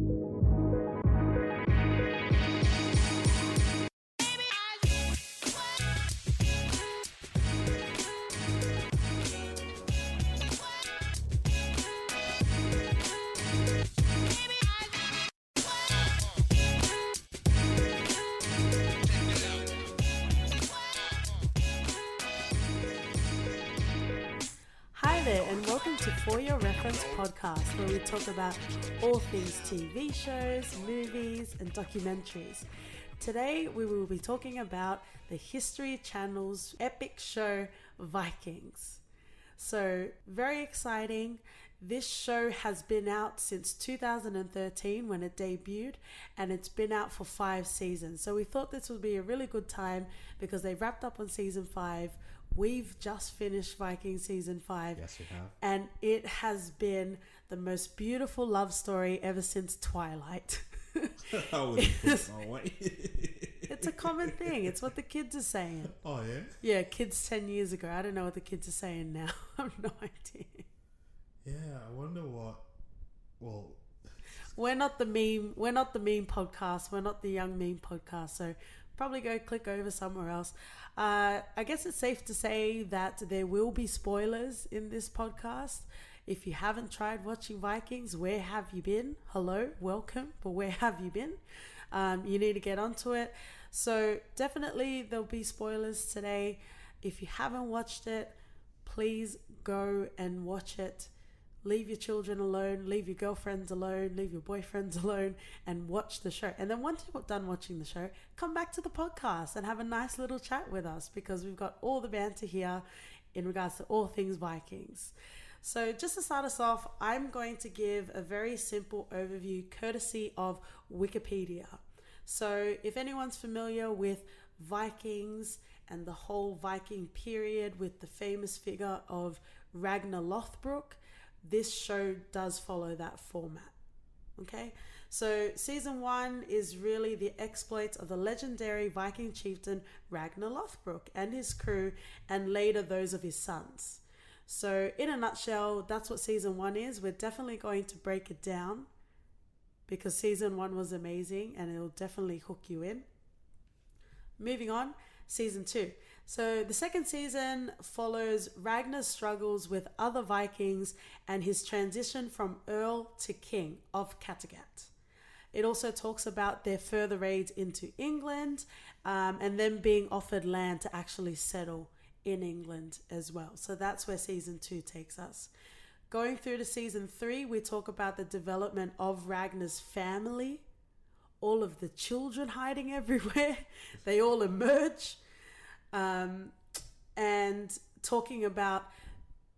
Hi there, and welcome to For Your Reference podcast, where we talk about all things TV shows, movies, and documentaries. Today, we will be talking about the History Channel's epic show, Vikings. So, very exciting. This show has been out since 2013 when it debuted, and it's been out for 5 seasons. So we thought this would be a really good time because they wrapped up on season 5. We've just finished Vikings season 5. Yes, we have. And it has been the most beautiful love story ever since Twilight. I wouldn't put it my way. It's a common thing. It's what the kids are saying. Oh, yeah? Yeah, kids 10 years ago. I don't know what the kids are saying now. I have no idea. Yeah, I wonder what... Well... We're not the meme podcast. We're not the young meme podcast. So probably go click over somewhere else. I guess it's safe to say that there will be spoilers in this podcast. If you haven't tried watching Vikings, where have you been? Hello, welcome, but where have you been? You need to get onto it. So definitely there'll be spoilers today. If you haven't watched it, please go and watch it. Leave your children alone, leave your girlfriends alone, leave your boyfriends alone, and watch the show. And then once you're done watching the show, come back to the podcast and have a nice little chat with us, because we've got all the banter here in regards to all things Vikings. So just to start us off, I'm going to give a very simple overview courtesy of Wikipedia. So if anyone's familiar with Vikings and the whole Viking period with the famous figure of Ragnar Lothbrok, this show does follow that format. Okay, so season 1 is really the exploits of the legendary Viking chieftain Ragnar Lothbrok and his crew, and later those of his sons. So in a nutshell, that's what season 1 is. We're definitely going to break it down because season 1 was amazing and it'll definitely hook you in. Moving on, season 2. So the second season follows Ragnar's struggles with other Vikings and his transition from Earl to King of Kattegat. It also talks about their further raids into England and them being offered land to actually settle in England as well. So that's where season 2 takes us. Going through to season 3, we talk about the development of Ragnar's family, all of the children hiding everywhere. They all emerge. And talking about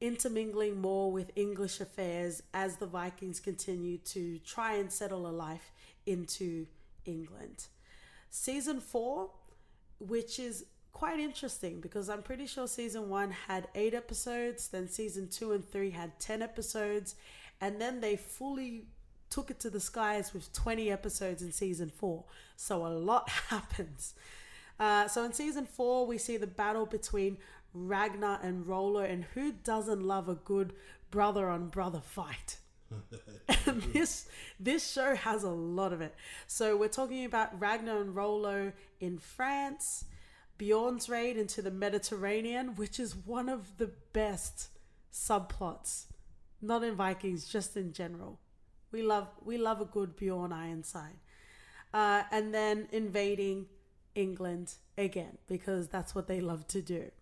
intermingling more with English affairs as the Vikings continue to try and settle a life into England. Season 4, which is quite interesting because I'm pretty sure season 1 had 8 episodes, then season 2 and 3 had 10 episodes, and then they fully took it to the skies with 20 episodes in season 4. So a lot happens. So in season 4, we see the battle between Ragnar and Rollo, and who doesn't love a good brother-on-brother fight? And this show has a lot of it. So we're talking about Ragnar and Rollo in France, Bjorn's raid into the Mediterranean, which is one of the best subplots, not in Vikings, just in general. We love a good Bjorn Ironside. And then invading England again, because that's what they love to do.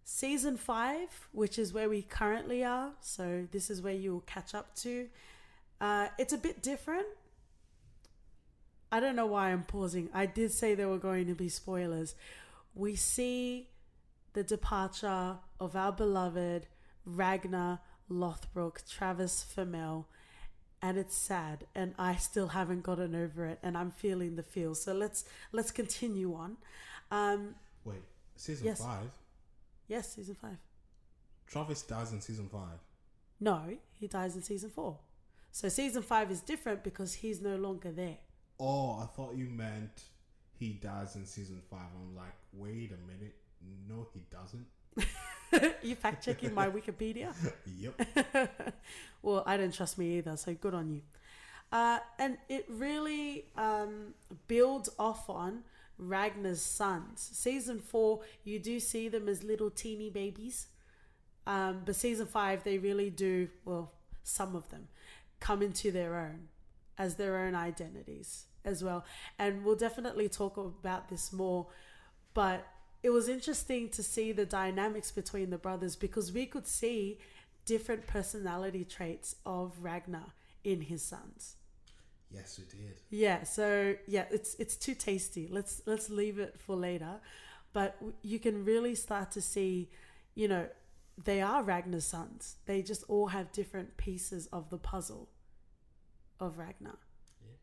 Season 5, which is where we currently are, so this is where you'll catch up to. It's a bit different. I don't know why I'm pausing. I did say there were going to be spoilers. We see the departure of our beloved Ragnar Lothbrok, Travis Fimmel, and it's sad, and I still haven't gotten over it, and I'm feeling the feels. So let's continue on. Wait, season 5? Yes, season 5. Travis dies in season 5? No, he dies in season 4. So season 5 is different because he's no longer there. Oh, I thought you meant he dies in season 5. I'm like, wait a minute. No, he doesn't. You fact checking my Wikipedia? Yep. Well, I don't trust me either, so good on you. And it really builds off on Ragnar's sons. Season 4, you do see them as little teeny babies. But season 5, they really do, well, some of them come into their own as their own identities as well. And we'll definitely talk about this more. But it was interesting to see the dynamics between the brothers because we could see different personality traits of Ragnar in his sons. Yes, we did. Yeah, so yeah, it's too tasty. Let's leave it for later. But you can really start to see, you know, they are Ragnar's sons. They just all have different pieces of the puzzle of Ragnar. Yeah.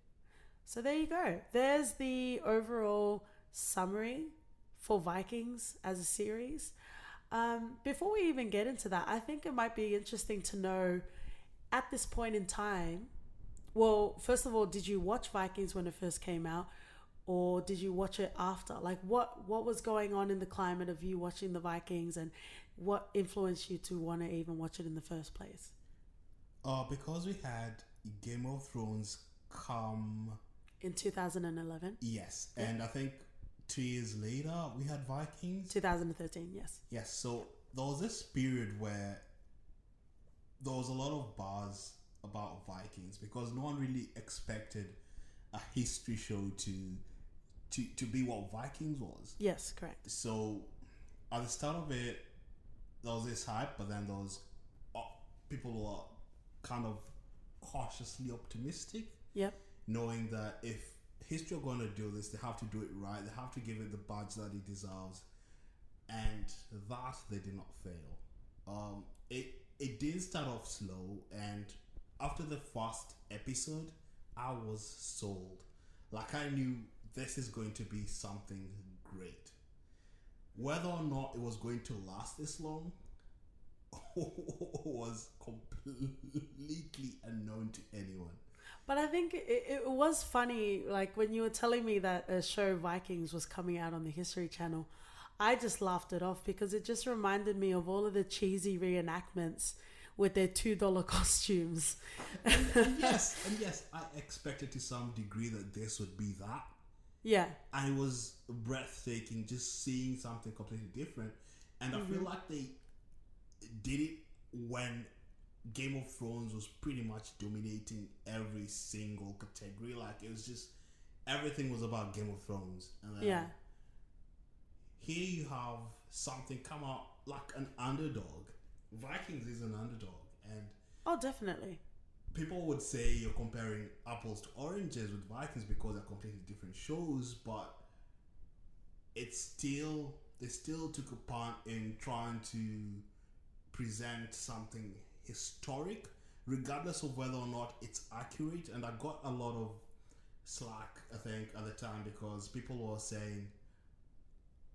So there you go. There's the overall summary for Vikings as a series. Before we even get into that, I think it might be interesting to know at this point in time. Well, first of all, did you watch Vikings when it first came out, or did you watch it after? Like, what was going on in the climate of you watching the Vikings, and what influenced you to want to even watch it in the first place? Because we had Game of Thrones come In 2011, yes, and I think 2 years later we had Vikings. 2013, yes. Yes, so there was this period where there was a lot of buzz about Vikings because no one really expected a history show to be what Vikings was. Yes, correct. So at the start of it, there was this hype, but then there was people were kind of cautiously optimistic, Yep. knowing that if history are going to do this, they have to do it right. They have to give it the badge that it deserves, and that they did not fail. It did start off slow, and after the first episode, I was sold. Like I knew this is going to be something great. Whether or not it was going to last this long was completely unknown to anyone. But I think it was funny, like when you were telling me that a show Vikings was coming out on the History Channel, I just laughed it off because it just reminded me of all of the cheesy reenactments with their $2 costumes. And yes, I expected to some degree that this would be that. Yeah. And it was breathtaking just seeing something completely different. And I feel like they did it when Game of Thrones was pretty much dominating every single category. Like it was just everything was about Game of Thrones. And then Yeah. here you have something come out like an underdog. Vikings is an underdog, and Oh, definitely. people would say you're comparing apples to oranges with Vikings because they're completely different shows, but they still took a part in trying to present something historic, regardless of whether or not it's accurate. And I got a lot of slack, I think, at the time because people were saying,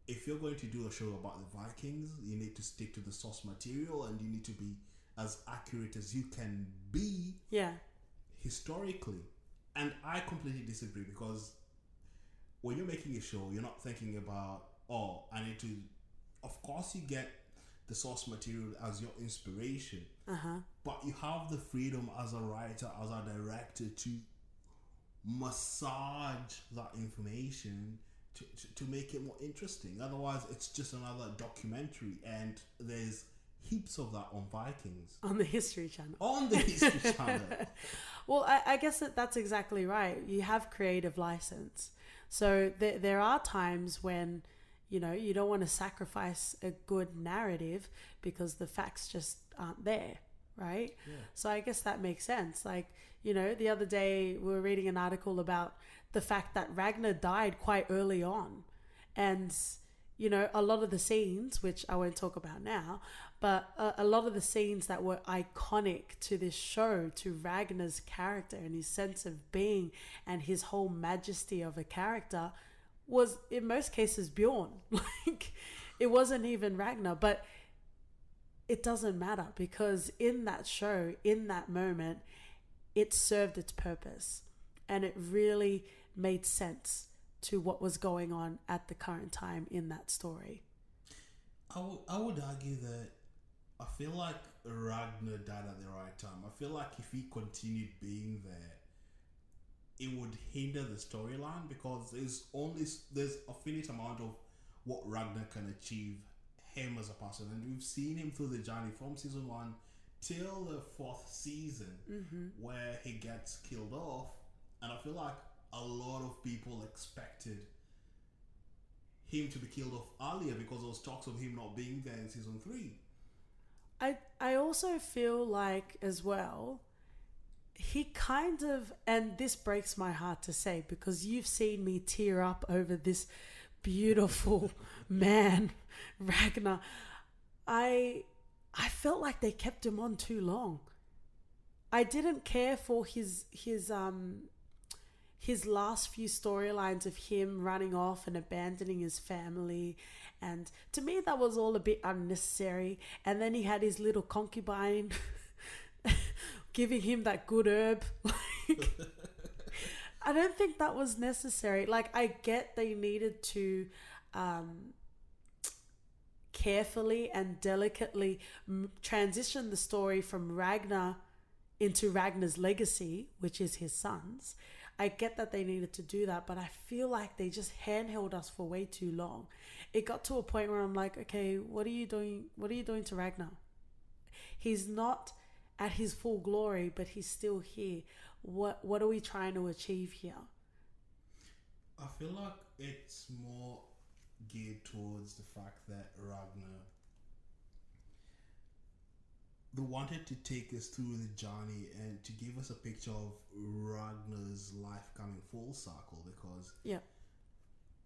if you're going to do a show about the Vikings, you need to stick to the source material and you need to be as accurate as you can be Yeah. historically. And I completely disagree because when you're making a show, you're not thinking about, oh, I need to. Of course, you get the source material as your inspiration, but you have the freedom as a writer, as a director to massage that information to make it more interesting. Otherwise, it's just another documentary, and there's heaps of that on Vikings. On the History Channel. On the History Channel. Well, I guess that's exactly right. You have creative license. So there are times when, you know, you don't want to sacrifice a good narrative because the facts just aren't there, right? Yeah. So I guess that makes sense. Like, you know, the other day we were reading an article about the fact that Ragnar died quite early on. And, you know, a lot of the scenes, which I won't talk about now, but a lot of the scenes that were iconic to this show, to Ragnar's character and his sense of being and his whole majesty of a character, was in most cases Bjorn. Like, it wasn't even Ragnar, but it doesn't matter because in that show, in that moment, it served its purpose and it really made sense to what was going on at the current time in that story. I would argue that I feel like Ragnar died at the right time. I feel like if he continued being there, it would hinder the storyline because there's a finite amount of what Ragnar can achieve him as a person, and we've seen him through the journey from season 1 till the 4th season, where he gets killed off, and I feel like a lot of people expected him to be killed off earlier because there was talks of him not being there in season 3. I also feel like as well, he kind of, and this breaks my heart to say because you've seen me tear up over this beautiful man, Ragnar. I felt like they kept him on too long. I didn't care for his last few storylines of him running off and abandoning his family, and to me that was all a bit unnecessary. And then he had his little concubine giving him that good herb. I don't think that was necessary. Like, I get they needed to carefully and delicately transition the story from Ragnar into Ragnar's legacy, which is his sons. I get that they needed to do that, but I feel like they just handheld us for way too long. It got to a point where I'm like, okay, what are you doing? What are you doing to Ragnar? He's not at his full glory, but he's still here. What are we trying to achieve here? I feel like it's more geared towards the fact that Ragnar, they wanted to take us through the journey and to give us a picture of Ragnar's life coming full circle, because Yeah,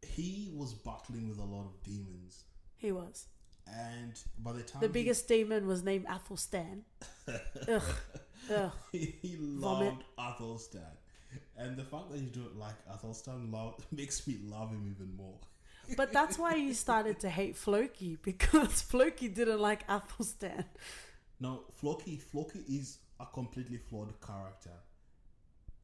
he was battling with a lot of demons, he was. and by the time The biggest demon was named Athelstan. Ugh. Ugh. he Vomit. loved Athelstan, and the fact that you don't like Athelstan makes me love him even more. But that's why you started to hate Floki, because Floki didn't like Athelstan. No, Floki is a completely flawed character,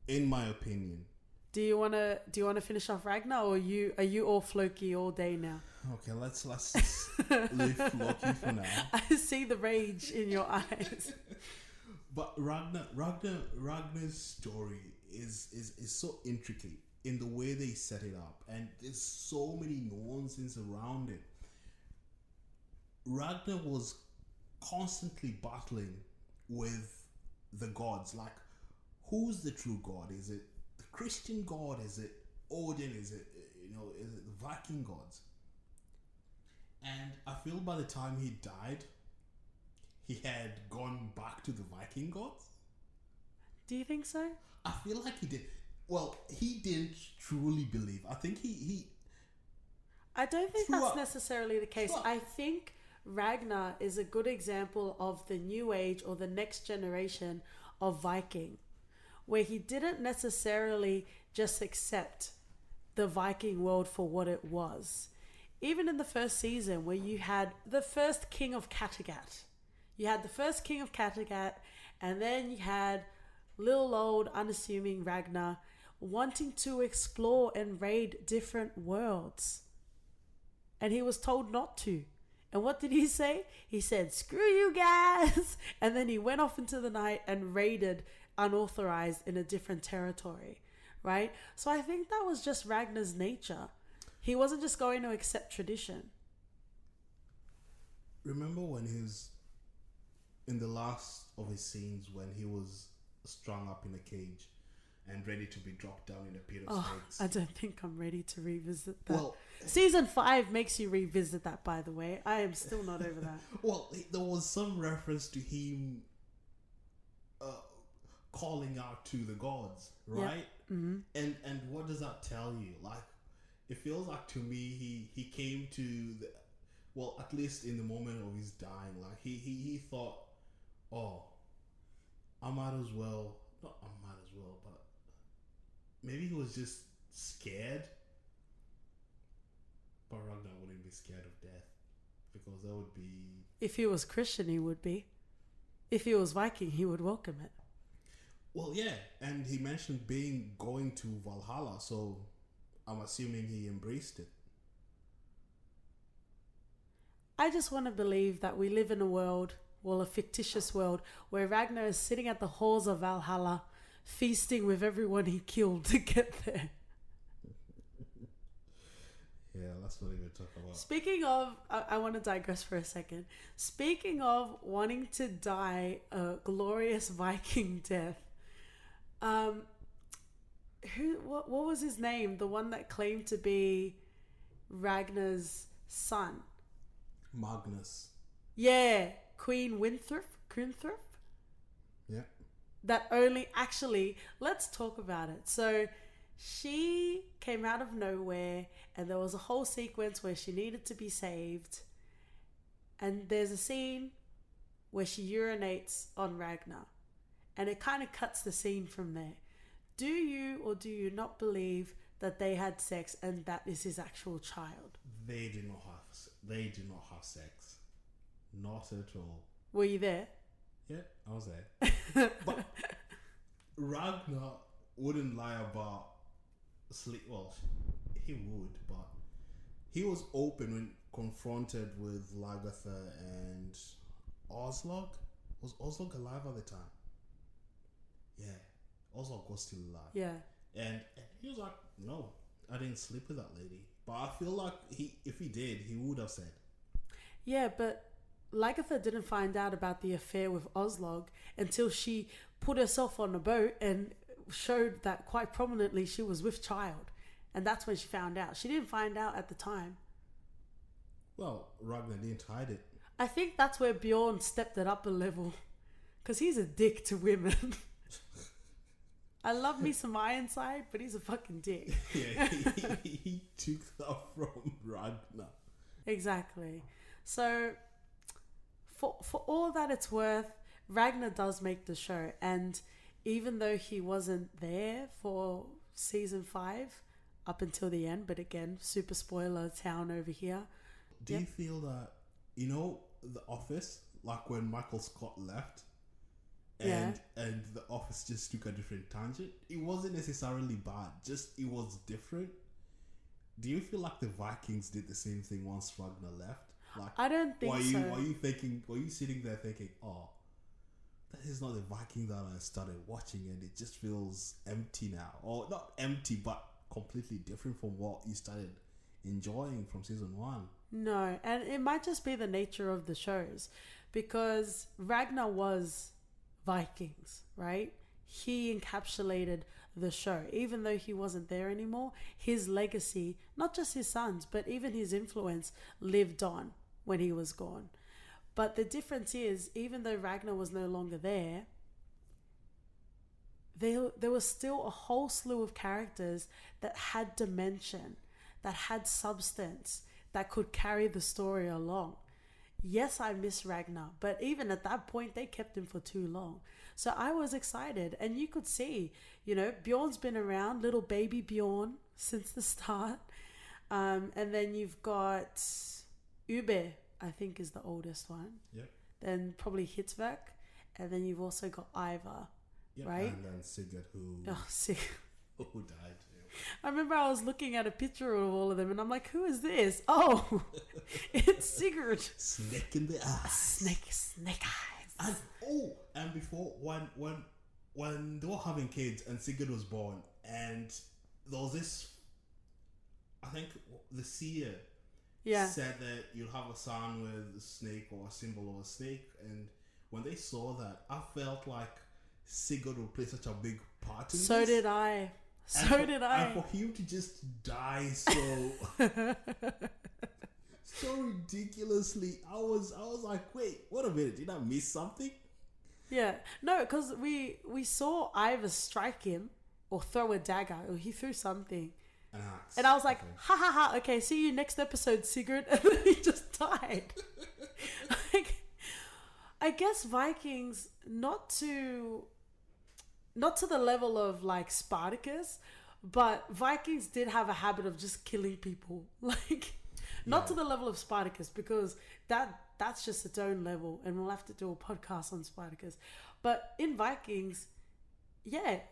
in my opinion. Do you wanna finish off Ragnar, or are you all Floki all day now? Okay, let's just leave Floki for now. I see the rage in your eyes. But Ragnar's story is so intricate in the way they set it up, and there's so many nuances around it. Ragnar was constantly battling with the gods. Like, who's the true god? Is it the Christian god? Is it Odin? Is it the Viking gods? And I feel by the time he died, he had gone back to the Viking gods. Do you think so? I feel like he did. Well, he didn't truly believe. I think he I don't think that's throughout- necessarily the case. throughout- I think Ragnar is a good example of the new age or the next generation of Viking, where he didn't necessarily just accept the Viking world for what it was. Even in the first season, where you had the first king of Kattegat, and then you had little old unassuming Ragnar wanting to explore and raid different worlds, and he was told not to. And what did he say? He said, "Screw you guys!" And then he went off into the night and raided unauthorized in a different territory, right? So I think that was just Ragnar's nature. He wasn't just going to accept tradition. remember when he was in the last of his scenes when he was strung up in a cage and ready to be dropped down in a pit of snakes. I don't think I'm ready to revisit that. Well, Season 5 makes you revisit that, by the way. I am still not over that. well, there was some reference to him calling out to the gods, right? Yeah. Mm-hmm. And what does that tell you? Like, it feels like to me he came to the, well, at least in the moment of his dying, like he thought, oh, I might as well, not I might as well, but maybe he was just scared. But Ragnar wouldn't be scared of death, because that would be... If he was Christian, he would be. If he was Viking, he would welcome it. Well, yeah, and he mentioned going to Valhalla, so I'm assuming he embraced it. I just want to believe that we live in a world, well, a fictitious world, where Ragnar is sitting at the halls of Valhalla, feasting with everyone he killed to get there. Yeah, let's not even talk about. Speaking of, I want to digress for a second. Speaking of wanting to die a glorious Viking death, um, what was his name? The one that claimed to be Ragnar's son. Magnus. Yeah, Queen Winthrop. Yeah. That only actually, let's talk about it. So she came out of nowhere and there was a whole sequence where she needed to be saved. And there's a scene where she urinates on Ragnar. And it kind of cuts the scene from there. Do you or do you not believe that they had sex and that is his actual child? They did not have sex. Not at all. Were you there? Yeah, I was there. But Ragnar wouldn't lie about sleep. Well, he would, but he was open when confronted with Lagertha and Oslog. Was Oslog alive at the time? Yeah, Oslog was still alive. Yeah. And he was like, no, I didn't sleep with that lady. But I feel like if he did, he would have said. Yeah, but Lagertha didn't find out about the affair with Oslog until she put herself on a boat and showed that quite prominently she was with child. And that's when she found out. She didn't find out at the time. Well, Ragnar didn't hide it. I think that's where Bjorn stepped it up a level. Because he's a dick to women. I love me some Ironside, but he's a fucking dick. Yeah, he took that from Ragnar. Exactly. So, for all that it's worth, Ragnar does make the show. And even though he wasn't there for season 5 up until the end, but again, super spoiler town over here. Do you feel that, you know, The Office, like when Michael Scott left and The Office just took a different tangent? It wasn't necessarily bad, just it was different. Do you feel like the Vikings did the same thing once Ragnar left? Like, I don't think so. Were you sitting there thinking, oh, that is not the Viking that I started watching and it just feels empty now? Or not empty, but completely different from what you started enjoying from season 1. No, and it might just be the nature of the shows because Ragnar was Vikings, right? He encapsulated the show. Even though he wasn't there anymore, his legacy, not just his sons, but even his influence lived on when he was gone. But the difference is, even though Ragnar was no longer there was still a whole slew of characters that had dimension, that had substance, that could carry the story along. Yes, I miss Ragnar, but even at that point, they kept him for too long. So I was excited, and you could see, Bjorn's been around, little baby Bjorn, since the start. And then you've got Ube, I think is the oldest one. Yep. Then probably Hitzvak, and then you've also got Ivar, yep. right? And then Sigurd, who died. I remember I was looking at a picture of all of them and I'm like, who is this? Oh, it's Sigurd. Snake in the eye. Snake eyes. And before, when they were having kids and Sigurd was born, and there was this, I think the seer said that you'll have a son with a snake or a symbol of a snake, and when they saw that, I felt like Sigurd would play such a big part in this. So did I. And for him to just die so ridiculously, I was like, wait, wait a minute, did I miss something? Yeah, no, because we saw Ivar strike him or throw a dagger, or he threw something, An axe. and I was like, ha ha ha, okay, see you next episode, Sigurd, and then he just died. Like, I guess Vikings, not to the level of like Spartacus, but Vikings did have a habit of just killing people. Like, not to the level of Spartacus, because that's just its own level, and we'll have to do a podcast on Spartacus. But in Vikings,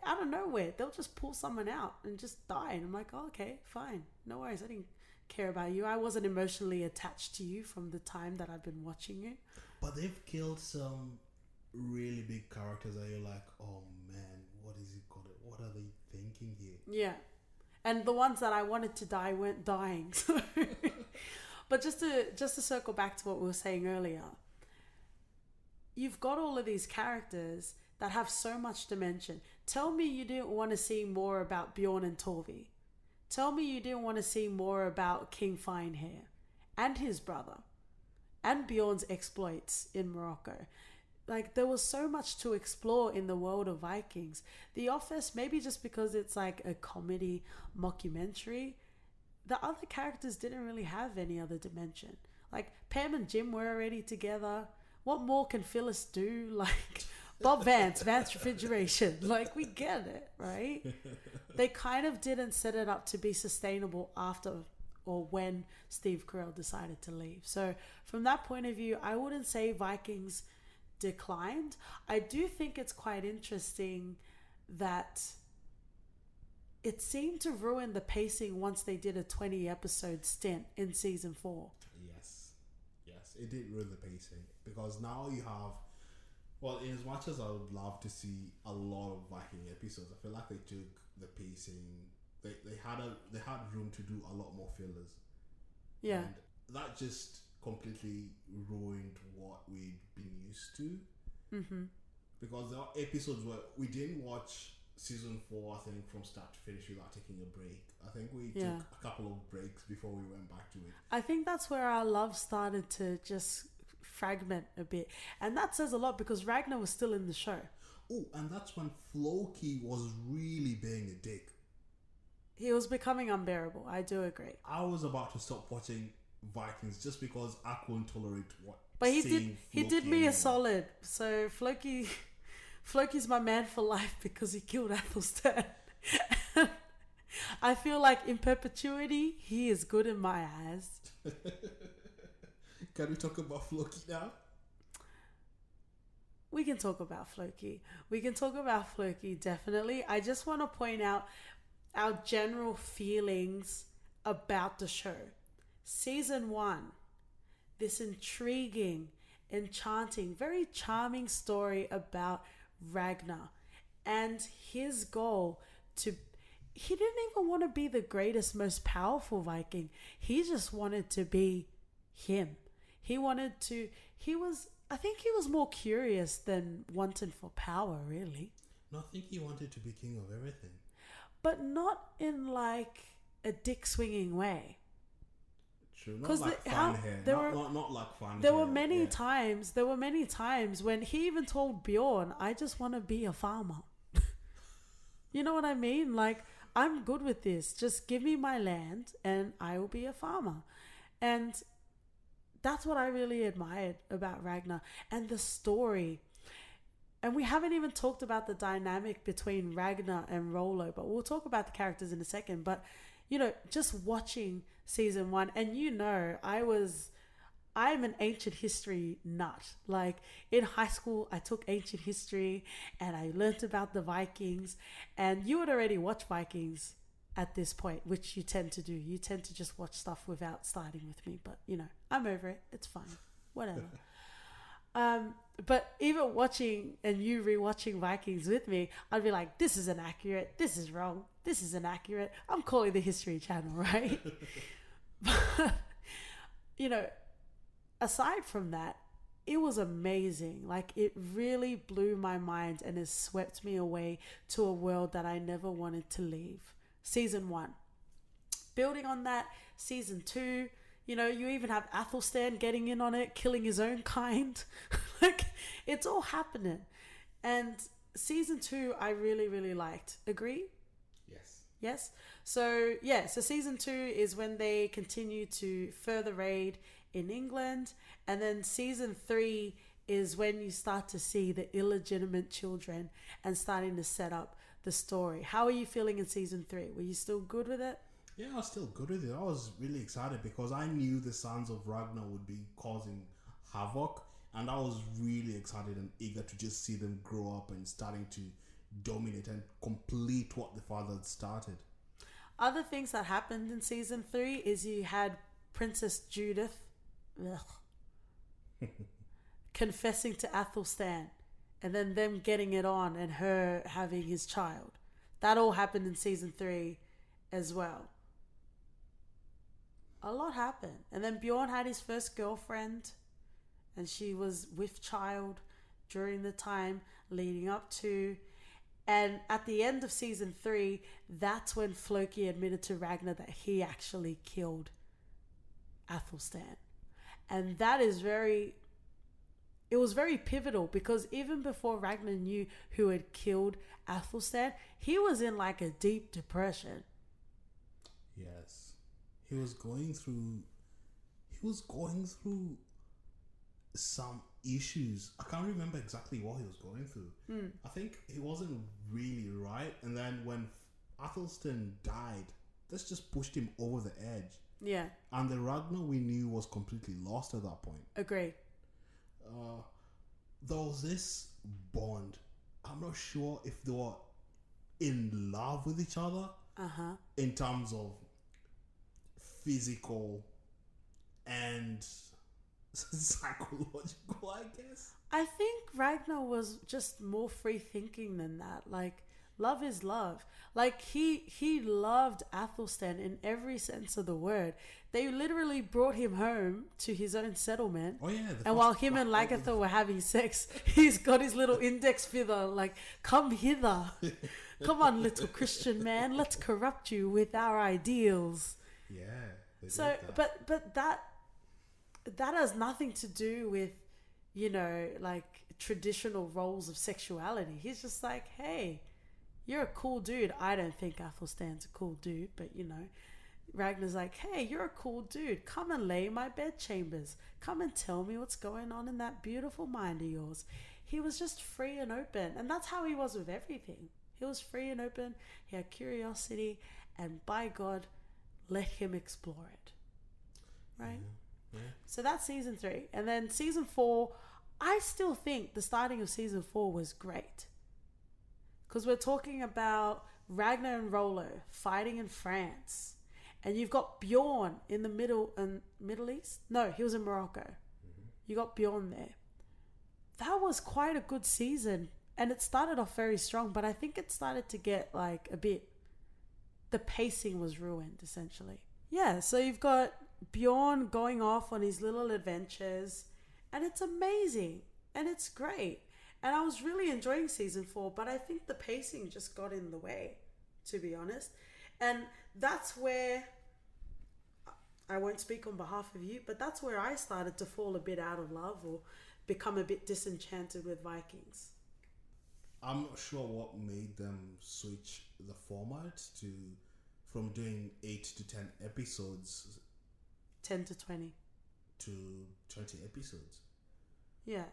out of nowhere, they'll just pull someone out and just die. And I'm like, oh, okay, fine. No worries. I didn't care about you. I wasn't emotionally attached to you from the time that I've been watching you. But they've killed some really big characters that you're like, oh man, what is Yeah. And the ones that I wanted to die weren't dying. So. But just to circle back to what we were saying earlier, you've got all of these characters that have so much dimension. Tell me you didn't want to see more about Bjorn and Torvi. Tell me you didn't want to see more about King Finehair and his brother and Bjorn's exploits in Morocco. Like, there was so much to explore in the world of Vikings. The Office, maybe just because it's like a comedy mockumentary, the other characters didn't really have any other dimension. Like, Pam and Jim were already together. What more can Phyllis do? Like, Bob Vance Refrigeration. Like, we get it, right? They kind of didn't set it up to be sustainable after or when Steve Carell decided to leave. So from that point of view, I wouldn't say Vikings declined. I do think it's quite interesting that it seemed to ruin the pacing once they did a 20 episode stint in season 4. Yes, it did ruin the pacing because now you have, well, in as much as I would love to see a lot of Viking episodes, I feel like they took the pacing. They had room to do a lot more fillers. Yeah, and that just completely ruined what we'd been used to. mm-hmm. Because there are episodes where we didn't watch season 4, I think, from start to finish without taking a break. I think we took a couple of breaks before we went back to it. I think that's where our love started to just fragment a bit, and that says a lot because Ragnar was still in the show. Oh, and that's when Floki was really being a dick. He was becoming unbearable. I do agree. I was about to stop watching Vikings just because I couldn't tolerate what. But he did me a solid. So Floki's my man for life because he killed Athelstan. I feel like in perpetuity he is good in my eyes. Can we talk about Floki now? We can talk about Floki. Definitely. I just want to point out our general feelings about the show. Season 1, this intriguing, enchanting, very charming story about Ragnar and his goal to... He didn't even want to be the greatest, most powerful Viking. He just wanted to be him. I think he was more curious than wanting for power, really. No, I think he wanted to be king of everything. But not in like a dick swinging way. True, not like fun hair. Not like fun hair. There were many times when he even told Bjorn, I just want to be a farmer. You know what I mean? Like, I'm good with this. Just give me my land and I will be a farmer. And that's what I really admired about Ragnar and the story. And we haven't even talked about the dynamic between Ragnar and Rollo, but we'll talk about the characters in a second. But, you know, just watching season 1, and you know, I'm an ancient history nut. Like, in high school, I took ancient history and I learnt about the Vikings. And you had already watched Vikings at this point, which you tend to do. You tend to just watch stuff without starting with me. But, you know, I'm over it. It's fine. Whatever. But even watching and you rewatching Vikings with me, I'd be like, this is inaccurate. This is wrong. This is inaccurate. I'm calling the History Channel, right? But, you know, aside from that, it was amazing. Like, it really blew my mind and has swept me away to a world that I never wanted to leave. Season 1. Building on that, season 2, you know, you even have Athelstan getting in on it, killing his own kind. Like, it's all happening. And season 2, I really, really liked. Agree? Yes? So season 2 is when they continue to further raid in England. And then season 3 is when you start to see the illegitimate children and starting to set up the story. How are you feeling in season 3? Were you still good with it? Yeah, I was still good with it. I was really excited because I knew the sons of Ragnar would be causing havoc, and I was really excited and eager to just see them grow up and starting to dominate and complete what the father had started. Other things that happened in season 3 is you had Princess Judith confessing to Athelstan and then them getting it on and her having his child. That all happened in season 3 as well. A lot happened. And then Bjorn had his first girlfriend, and she was with child during the time leading up to. And at the end of season 3, that's when Floki admitted to Ragnar that he actually killed Athelstan. And that is it was very pivotal, because even before Ragnar knew who had killed Athelstan, he was in like a deep depression. Yes. He was going through some issues. I can't remember exactly what he was going through. I think he wasn't really right, and then when Athelstan died, this just pushed him over the edge. Yeah. And the Ragnar we knew was completely lost at that point. Agreed. There was this bond. I'm not sure if they were in love with each other. In terms of physical and psychological, I guess. I think Ragnar was just more free thinking than that. Like, love is love. Like, he loved Athelstan in every sense of the word. They literally brought him home to his own settlement. Oh yeah. And while him and Lagertha were having sex, he's got his little index finger, like, come hither. Come on, little Christian man, let's corrupt you with our ideals. Yeah. So, but that has nothing to do with, like traditional roles of sexuality. He's just like, hey, you're a cool dude. I don't think Athelstan's a cool dude, but Ragnar's like, hey, you're a cool dude. Come and lay in my bedchambers. Come and tell me what's going on in that beautiful mind of yours. He was just free and open. And that's how he was with everything. He was free and open. He had curiosity. And by God, let him explore it. Right? Yeah. So that's season 3. And then season 4, I still think the starting of season 4 was great. Because we're talking about Ragnar and Rollo fighting in France. And you've got Bjorn in the Middle East. No, he was in Morocco. You got Bjorn there. That was quite a good season. And it started off very strong, but I think it started to get like a bit... The pacing was ruined, essentially. Yeah, so you've got Bjorn going off on his little adventures. And it's amazing. And it's great. And I was really enjoying season 4, but I think the pacing just got in the way, to be honest. And that's where, I won't speak on behalf of you, but that's where I started to fall a bit out of love or become a bit disenchanted with Vikings. I'm not sure what made them switch the format from doing 8 to 10 episodes 10 to 20 to 20 episodes. Yeah,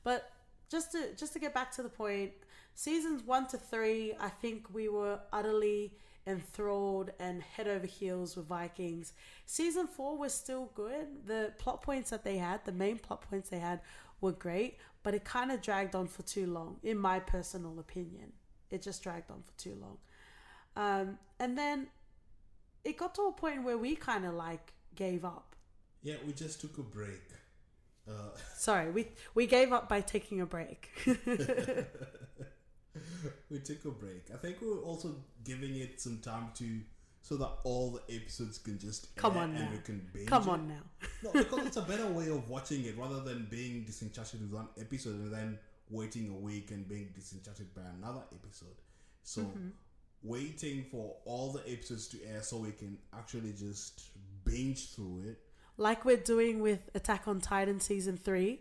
but just to get back to the point, seasons 1 to 3, I think we were utterly enthralled and head over heels with Vikings. Season 4 was still good. The plot points that they had, the main plot points they had, were great, but it kind of dragged on for too long, in my personal opinion. It just dragged on for too long. And then it got to a point where we kind of like gave up. Yeah, we just took a break. Sorry, we gave up by taking a break. We took a break. I think we were also giving it some time so that all the episodes can just come on now. And we can binge Come on now. No, because it's a better way of watching it rather than being disenchanted with one episode and then waiting a week and being disenchanted by another episode. So waiting for all the episodes to air so we can actually just binge through it. Like we're doing with Attack on Titan season 3.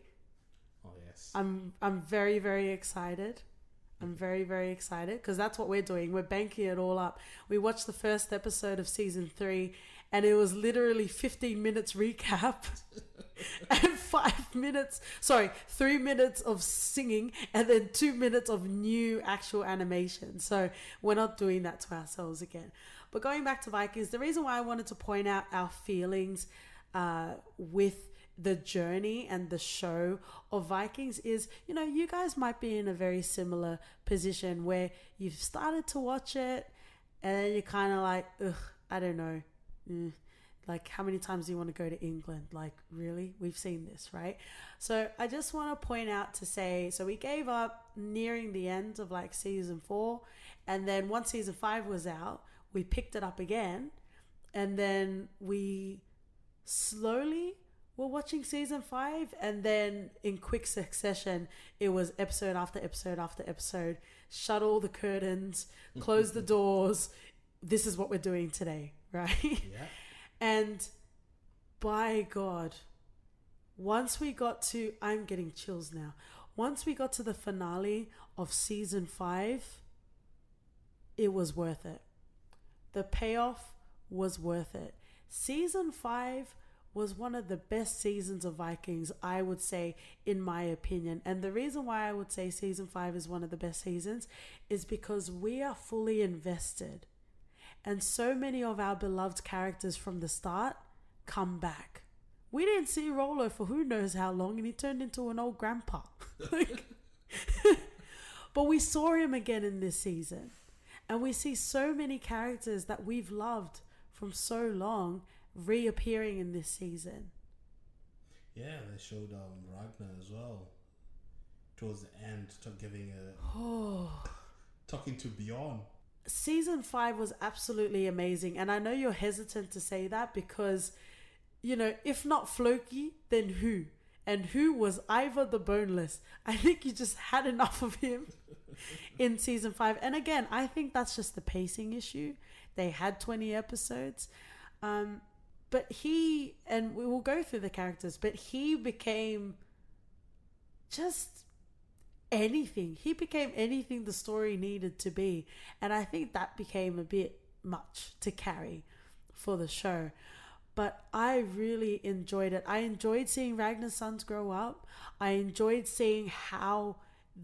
Oh yes. I'm very, very excited. I'm very, very excited because that's what we're doing. We're banking it all up. We watched the first episode of season 3 and it was literally 15 minutes recap and 3 minutes of singing and then 2 minutes of new actual animation. So we're not doing that to ourselves again. But going back to Vikings, the reason why I wanted to point out our feelings with the journey and the show of Vikings is, you guys might be in a very similar position where you've started to watch it and then you're kind of like, ugh, I don't know. Like, how many times do you want to go to England? Like, really? We've seen this, right? So I just want to point out to say, so we gave up nearing the end of like season 4. And then once season 5 was out, we picked it up again. And then we slowly were watching season 5. And then in quick succession, it was episode after episode after episode. Shut all the curtains, close the doors. This is what we're doing today, right? Yeah. And by God, once we got to, I'm getting chills now. Once we got to the finale of season 5, it was worth it. The payoff was worth it. Season 5 was one of the best seasons of Vikings, I would say, in my opinion. And the reason why I would say season 5 is one of the best seasons is because we are fully invested. And so many of our beloved characters from the start come back. We didn't see Rollo for who knows how long, and he turned into an old grandpa. But we saw him again in this season. And we see so many characters that we've loved from so long reappearing in this season. Yeah, they showed Ragnar as well. Towards the end, talking to Bjorn. Season 5 was absolutely amazing. And I know you're hesitant to say that because, you know, if not Floki, then who? And who was Ivar the Boneless? I think you just had enough of him in season 5. And again, I think that's just the pacing issue. They had 20 episodes. But he, and we will go through the characters, but he became just anything. He became anything the story needed to be. And I think that became a bit much to carry for the show. But I really enjoyed it. I enjoyed seeing Ragnar's sons grow up. I enjoyed seeing how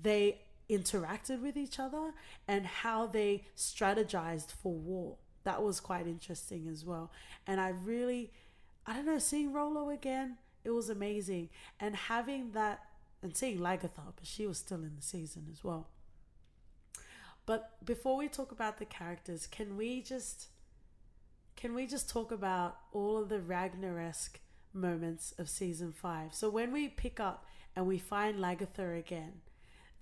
they interacted with each other and how they strategized for war. That was quite interesting as well. And I don't know, seeing Rollo again, it was amazing. And having that, and seeing Lagertha, but she was still in the season as well. But before we talk about the characters, can we just talk about all of the Ragnar-esque moments of season 5? So when we pick up and we find Lagertha again,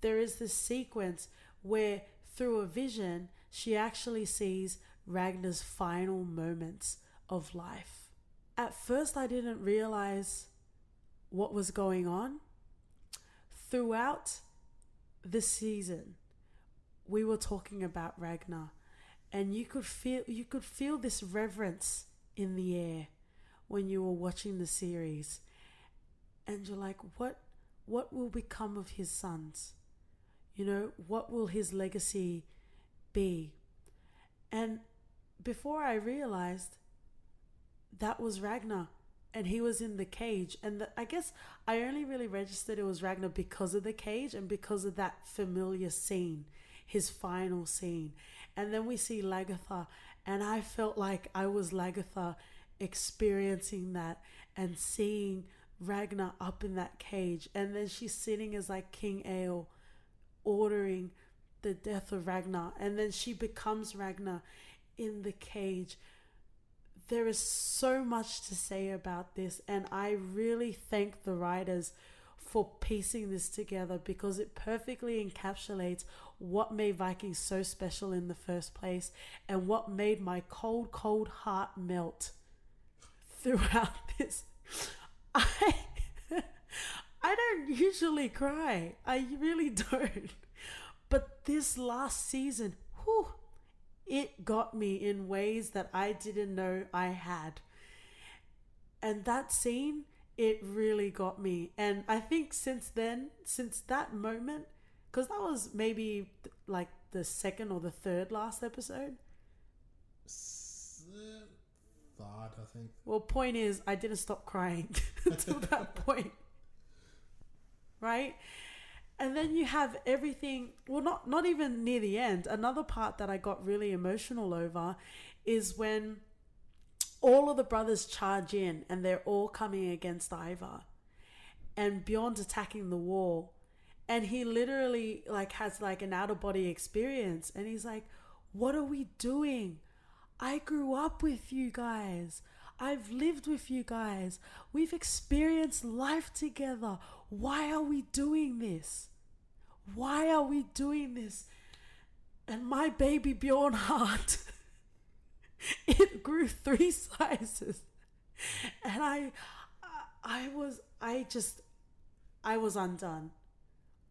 there is this sequence where through a vision, she actually sees Ragnar's final moments of life. At first, I didn't realize what was going on. Throughout the season, we were talking about Ragnar, and you could feel this reverence in the air when you were watching the series, and you're like, what will become of his sons? You know, what will his legacy be? And before I realized, that was Ragnar, and he was in the cage. And I guess I only really registered it was Ragnar because of the cage and because of that familiar scene, his final scene. And then we see Lagertha, and I felt like I was Lagertha experiencing that and seeing Ragnar up in that cage. And then she's sitting as like King Eorl, ordering the death of Ragnar. And then she becomes Ragnar in the cage. There is so much to say about this, and I really thank the writers for piecing this together because it perfectly encapsulates what made Vikings so special in the first place and what made my cold heart melt throughout this. I don't usually cry. I really don't. But this last season, it got me in ways that I didn't know I had. And that scene, it really got me. And I think since that moment, because that was maybe like the second or the third last episode. Third, I think. Well, point is, I didn't stop crying until that point. Right? And then you have everything, well, not even near the end. Another part that I got really emotional over is when all of the brothers charge in and they're all coming against Ivar. And Bjorn's attacking the wall. And he literally has an out-of-body experience. And he's like, what are we doing? I grew up with you guys. I've lived with you guys. We've experienced life together. Why are we doing this? Why are we doing this? And my baby Bjorn heart, it grew 3 sizes. And I was undone.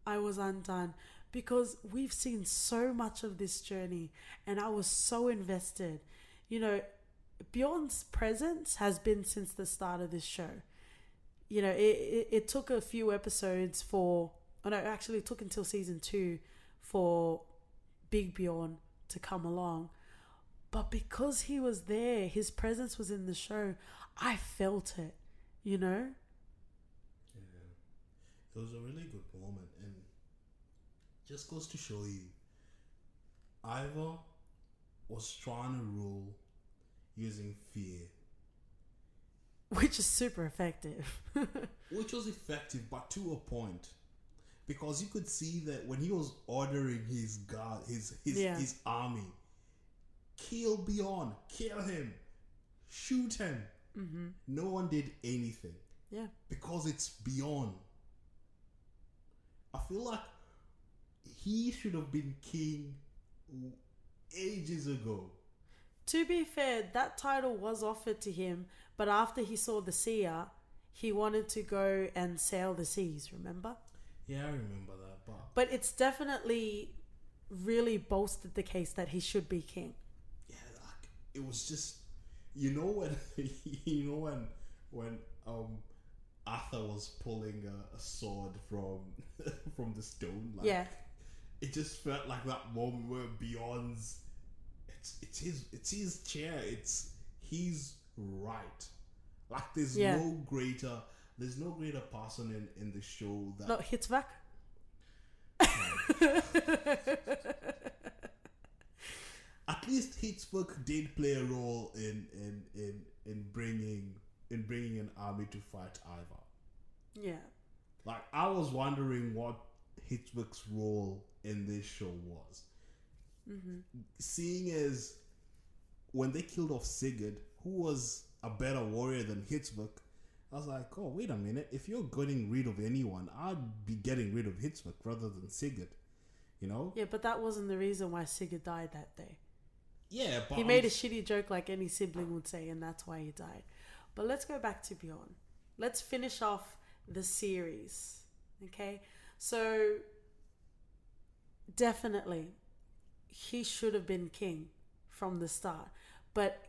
I was undone because we've seen so much of this journey and I was so invested. You know, Bjorn's presence has been since the start of this show. You know, it took a few episodes actually it took until season 2 for Big Bjorn to come along. But because he was there, his presence was in the show, I felt it, you know? Yeah. It was a really good moment and just goes to show you Ivar was trying to rule using fear. Which is super effective. Which was effective, but to a point. Because you could see that when he was ordering his guard, his army, kill Bjorn, kill him, shoot him. Mm-hmm. No one did anything. Yeah. Because it's Bjorn. I feel like he should have been king ages ago. To be fair, that title was offered to him, but after he saw the seer, he wanted to go and sail the seas, remember? Yeah, I remember that. But it's definitely really bolstered the case that he should be king. Yeah, like, it was just, when Arthur was pulling a sword from the stone, like, yeah, it just felt like that moment where Bjorn's it's his chair, he's right. Like there's no greater person in the show that not Hitzvak. At least Hitzvak did play a role in bringing an army to fight Ivar. Yeah. Like I was wondering what Hitzvak's role in this show was. Mm-hmm. Seeing as when they killed off Sigurd, who was a better warrior than Hitzvak, I was like, oh, wait a minute. If you're getting rid of anyone, I'd be getting rid of Hitzvak rather than Sigurd. You know? Yeah, but that wasn't the reason why Sigurd died that day. Yeah, but he made a shitty joke like any sibling would say, and that's why he died. But let's go back to Bjorn. Let's finish off the series. Okay? So, definitely, he should have been king from the start. But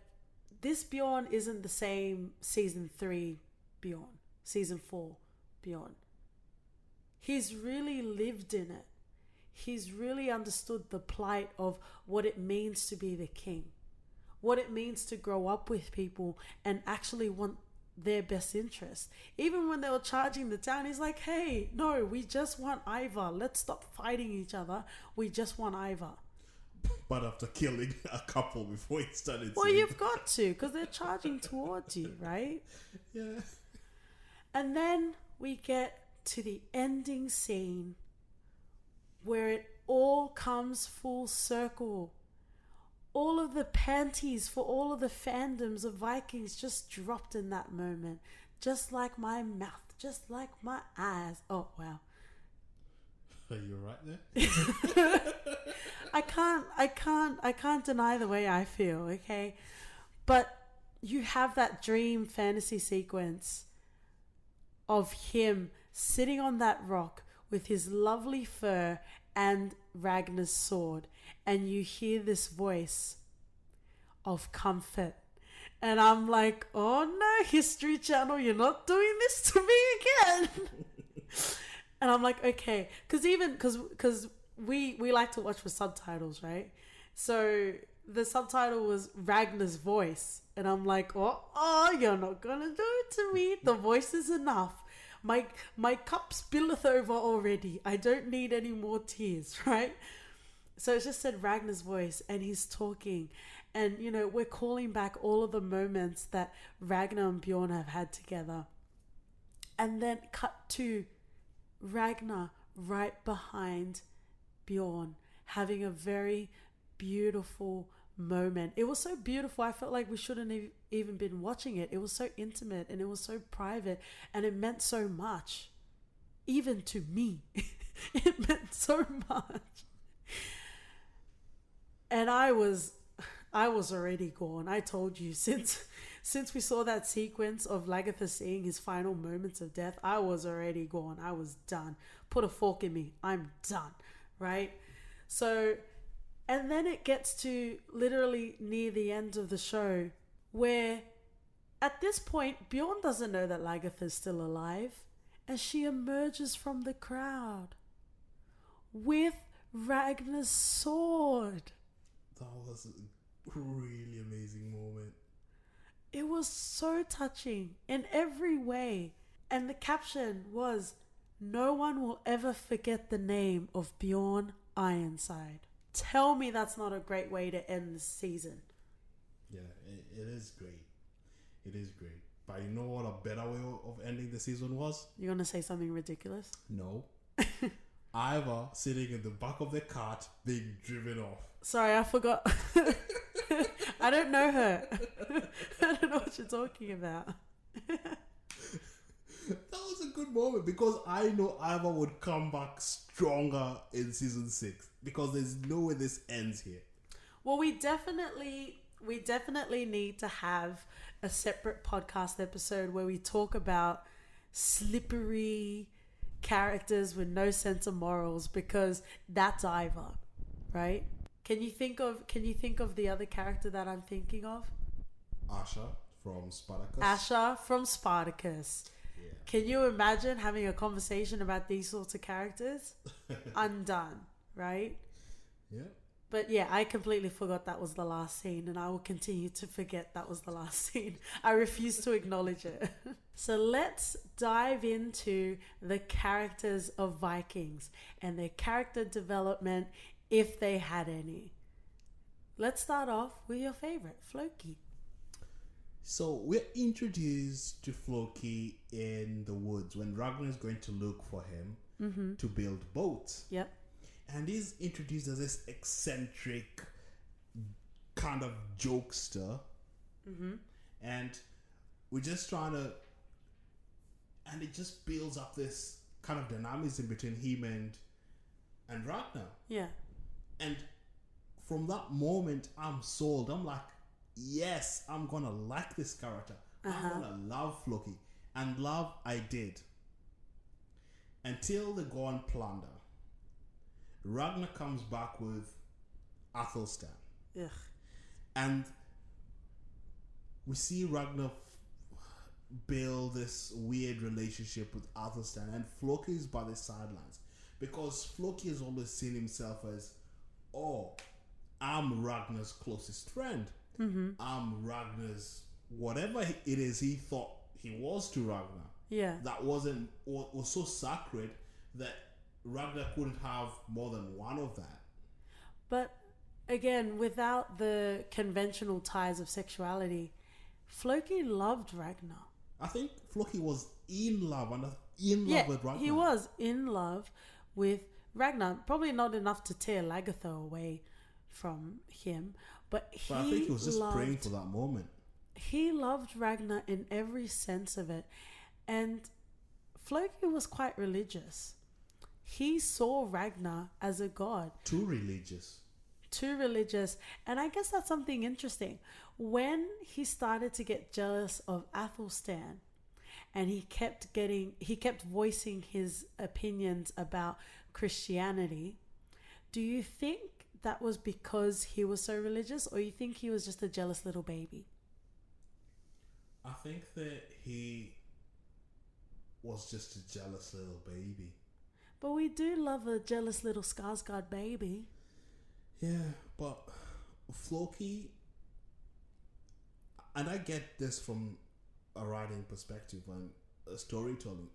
this Bjorn isn't the same season 3 Bjorn, season 4 Bjorn. He's really lived in it. He's really understood the plight of what it means to be the king, what it means to grow up with people and actually want their best interest. Even when they were charging the town, he's like, hey, no, we just want Ivar. Let's stop fighting each other. We just want Ivar. But after killing a couple before he started well, you've got to, because they're charging towards you, right? Yeah. And then we get to the ending scene where it all comes full circle. All of the panties for all of the fandoms of Vikings just dropped in that moment. Just like my mouth, just like my eyes. Oh, wow. Are you right there? I can't deny the way I feel, okay? But you have that dream fantasy sequence of him sitting on that rock with his lovely fur and Ragnar's sword, and you hear this voice of comfort. And I'm like, oh no, History Channel, you're not doing this to me again. And I'm like, okay, because we like to watch with subtitles, right? So the subtitle was Ragnar's voice, and I'm like, oh, you're not gonna do it to me. The voice is enough. My cup spilleth over already. I don't need any more tears, right? So it just said Ragnar's voice, and he's talking, and we're calling back all of the moments that Ragnar and Bjorn have had together, and then cut to Ragnar right behind Bjorn, having a very beautiful moment. It was so beautiful. I felt like we shouldn't have even been watching it. It was so intimate and it was so private and it meant so much. Even to me. It meant so much. And I was already gone. I told you, since we saw that sequence of Lagatha seeing his final moments of death, I was already gone. I was done. Put a fork in me. I'm done. Right? So, and then it gets to literally near the end of the show where at this point Bjorn doesn't know that Lagatha's still alive, and she emerges from the crowd with Ragnar's sword. That was a really amazing moment. It was so touching in every way. And the caption was, "No one will ever forget the name of Bjorn Ironside." Tell me that's not a great way to end the season. Yeah, it is great. It is great. But you know what a better way of ending the season was? You're going to say something ridiculous? No. Ivar sitting in the back of the cart being driven off. Sorry, I forgot. I don't know her. I don't know what you're talking about. That was a good moment because I know Ivar would come back stronger in season 6 because there's no way this ends here. Well, we definitely need to have a separate podcast episode where we talk about slippery characters with no sense of morals, because that's Ivar, right? Can you think of the other character that I'm thinking of? Asha from Spartacus. Asha from Spartacus. Yeah. Can you imagine having a conversation about these sorts of characters? Undone, right? Yeah. But yeah, I completely forgot that was the last scene, and I will continue to forget that was the last scene. I refuse to acknowledge it. So let's dive into the characters of Vikings and their character development, if they had any. Let's start off with your favorite, Floki. So we're introduced to Floki in the woods when Ragnar is going to look for him to build boats. Yep. And he's introduced as this eccentric kind of jokester. And we're just trying to... And it just builds up this kind of dynamism between him and Ragnar. Yeah. And from that moment, I'm sold. I'm like, yes, I'm going to like this character. I'm going to love Floki. And love I did. Until they go and plunder. Ragnar comes back with Athelstan. Ugh. And we see Ragnar build this weird relationship with Athelstan, and Floki is by the sidelines because Floki has always seen himself as, oh, I'm Ragnar's closest friend. I'm Ragnar's whatever it is he thought he was to Ragnar. Yeah. That was so sacred that Ragnar couldn't have more than one of that. But again, without the conventional ties of sexuality, Floki loved Ragnar. I think Floki was in love with Ragnar. He was in love with Ragnar. Probably not enough to tear Lagatha away from him, but I think he was just praying for that moment. He loved Ragnar in every sense of it. And Floki was quite religious. He saw Ragnar as a god. Too religious. And I guess that's something interesting. When he started to get jealous of Athelstan, and he kept voicing his opinions about Christianity, do you think that was because he was so religious, or you think he was just a jealous little baby? I think that he was just a jealous little baby. But we do love a jealous little Skarsgård baby. Yeah, but Floki, and I get this from a writing perspective and a storytelling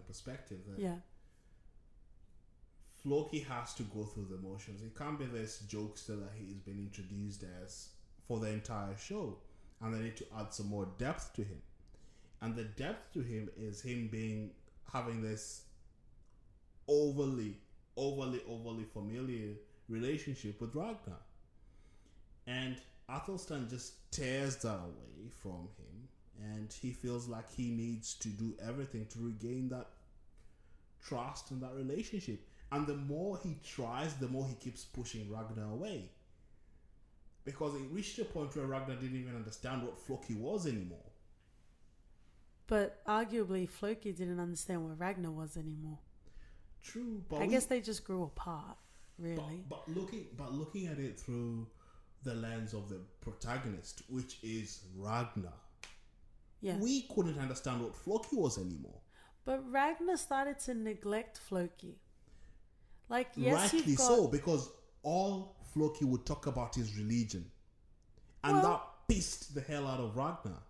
perspective. That Yeah. Floki has to go through the motions. He can't be this jokester that he's been introduced as for the entire show, and they need to add some more depth to him. And the depth to him is him having this overly familiar relationship with Ragnar. And Athelstan just tears that away from him, and he feels like he needs to do everything to regain that trust and that relationship. And the more he tries, the more he keeps pushing Ragnar away. Because it reached a point where Ragnar didn't even understand what Floki was anymore. But arguably, Floki didn't understand what Ragnar was anymore. True, but I guess they just grew apart, really. But looking at it through the lens of the protagonist, which is Ragnar, we couldn't understand what Floki was anymore. But Ragnar started to neglect Floki. Like, yes, rightly so, because all Floki would talk about his religion, and that pissed the hell out of Ragnar.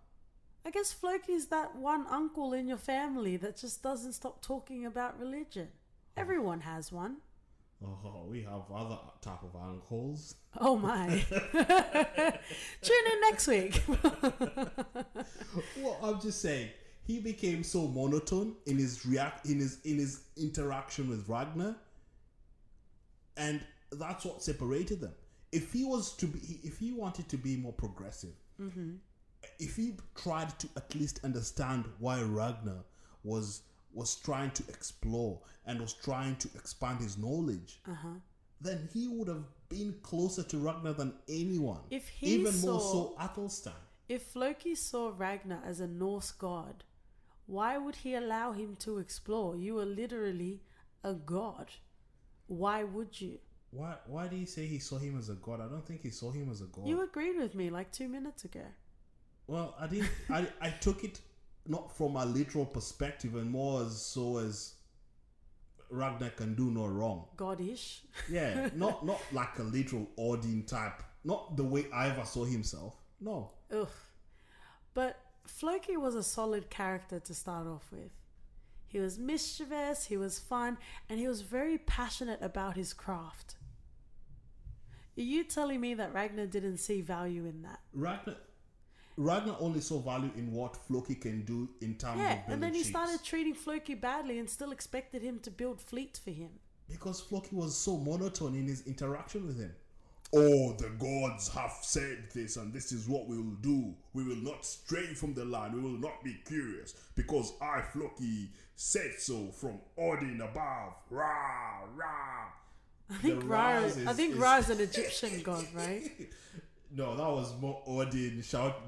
I guess Floki's that one uncle in your family that just doesn't stop talking about religion. Everyone has one. Oh, we have other type of uncles. Oh my! Tune in next week. Well, I'm just saying, he became so monotone in his interaction with Ragnar, and that's what separated them. If he wanted to be more progressive, if he tried to at least understand why Ragnar was trying to explore and was trying to expand his knowledge, then he would have been closer to Ragnar than anyone. More so Athelstan. If Floki saw Ragnar as a Norse god, why would he allow him to explore? You are literally a god. Why would you? Why do you say he saw him as a god? I don't think he saw him as a god. You agreed with me like 2 minutes ago. Well, I didn't. I took it not from a literal perspective, and more as Ragnar can do no wrong. Godish. Yeah, not like a literal Odin type. Not the way Ivar saw himself. No. Ugh. But Floki was a solid character to start off with. He was mischievous, he was fun, and he was very passionate about his craft. Are you telling me that Ragnar didn't see value in that? Ragnar only saw value in what Floki can do in terms of building and then he ships. started treating Floki badly and still expected him to build fleets for him. Because Floki was so monotone in his interaction with him. Oh, the gods have said this, and this is what we will do. We will not stray from the line. We will not be curious, because I, Floki, said so from Odin above. Rah, rah. I think Ra is an Egyptian god, right? No, that was more Odin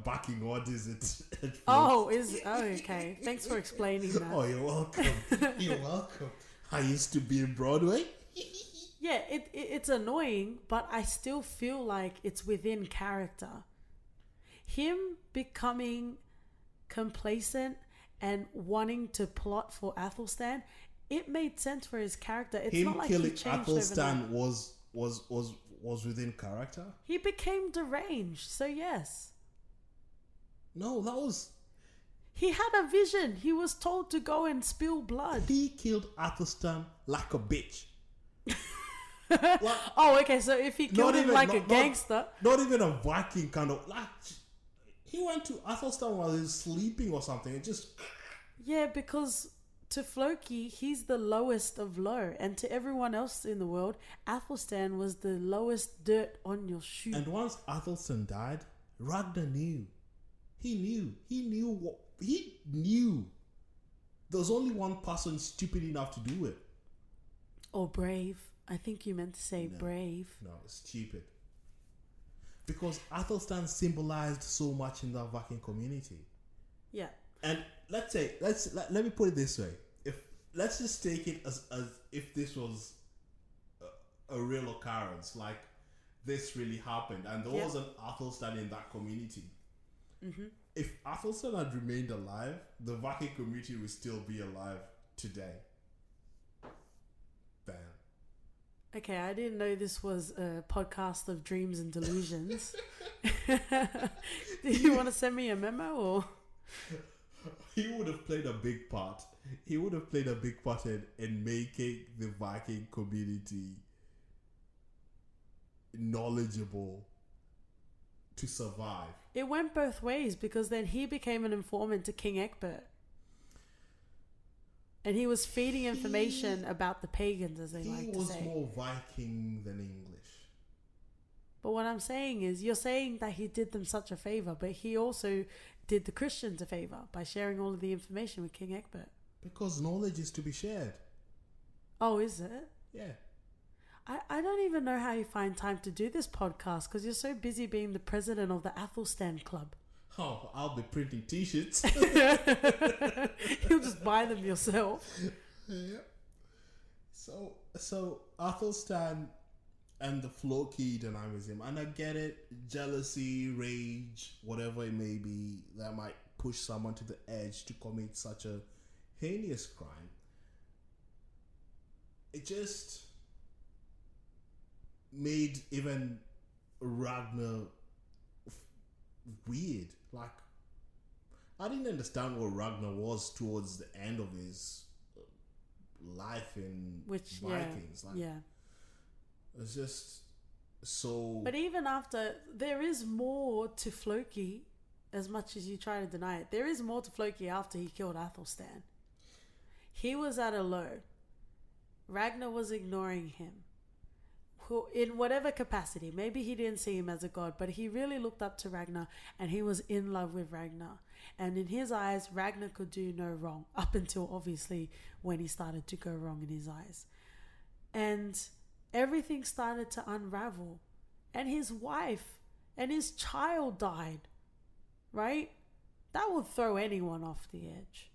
backing orders at okay. Thanks for explaining that. Oh, you're welcome. You're welcome. I used to be in Broadway. Yeah, it's annoying, but I still feel like it's within character. Him becoming complacent and wanting to plot for Athelstan, it made sense for his character. It's Him not like killing he changed Athelstan overnight. was within character. He became deranged, so yes. No, that was... He had a vision. He was told to go and spill blood. He killed Athelstan like a bitch. Okay, so if he killed him like a gangster... Not even a Viking kind of... Like, he went to Athelstan while he was sleeping or something. It just... Yeah, because to Floki, he's the lowest of low. And to everyone else in the world, Athelstan was the lowest dirt on your shoe. And once Athelstan died, Ragnar knew. He knew. There was only one person stupid enough to do it. Or brave. I think you meant to say brave. No, stupid. Because Athelstan symbolized so much in the Viking community. Yeah. And let me put it this way. Let's just take it as if this was a real occurrence, like this really happened, and there was an Athelstan in that community. Mm-hmm. If Athelstan had remained alive, the Viking community would still be alive today. Bam. Okay, I didn't know this was a podcast of dreams and delusions. Did you want to send me a memo or? He would have played a big part. He would have played a big part in making the Viking community knowledgeable to survive. It went both ways, because then he became an informant to King Egbert. And he was feeding information about the pagans, as they like to say. He was more Viking than English. But what I'm saying is, you're saying that he did them such a favor, but he also did the Christians a favor by sharing all of the information with King Egbert. Because knowledge is to be shared. Oh, is it? Yeah. I don't even know how you find time to do this podcast because you're so busy being the president of the Athelstan Club. Oh, I'll be printing t-shirts. You'll just buy them yourself. Yeah. So Athelstan and the Floki dynamism, and I get it, jealousy, rage, whatever it may be, that might push someone to the edge to commit such a heinous crime. It just made even Ragnar weird. Like, I didn't understand what Ragnar was towards the end of his life in Vikings. It's just so. But even after, there is more to Floki, as much as you try to deny it. There is more to Floki after he killed Athelstan. He was at a low. Ragnar was ignoring him. In whatever capacity. Maybe he didn't see him as a god, but he really looked up to Ragnar and he was in love with Ragnar. And in his eyes, Ragnar could do no wrong, up until obviously when he started to go wrong in his eyes. And everything started to unravel. And his wife and his child died. Right? That would throw anyone off the edge.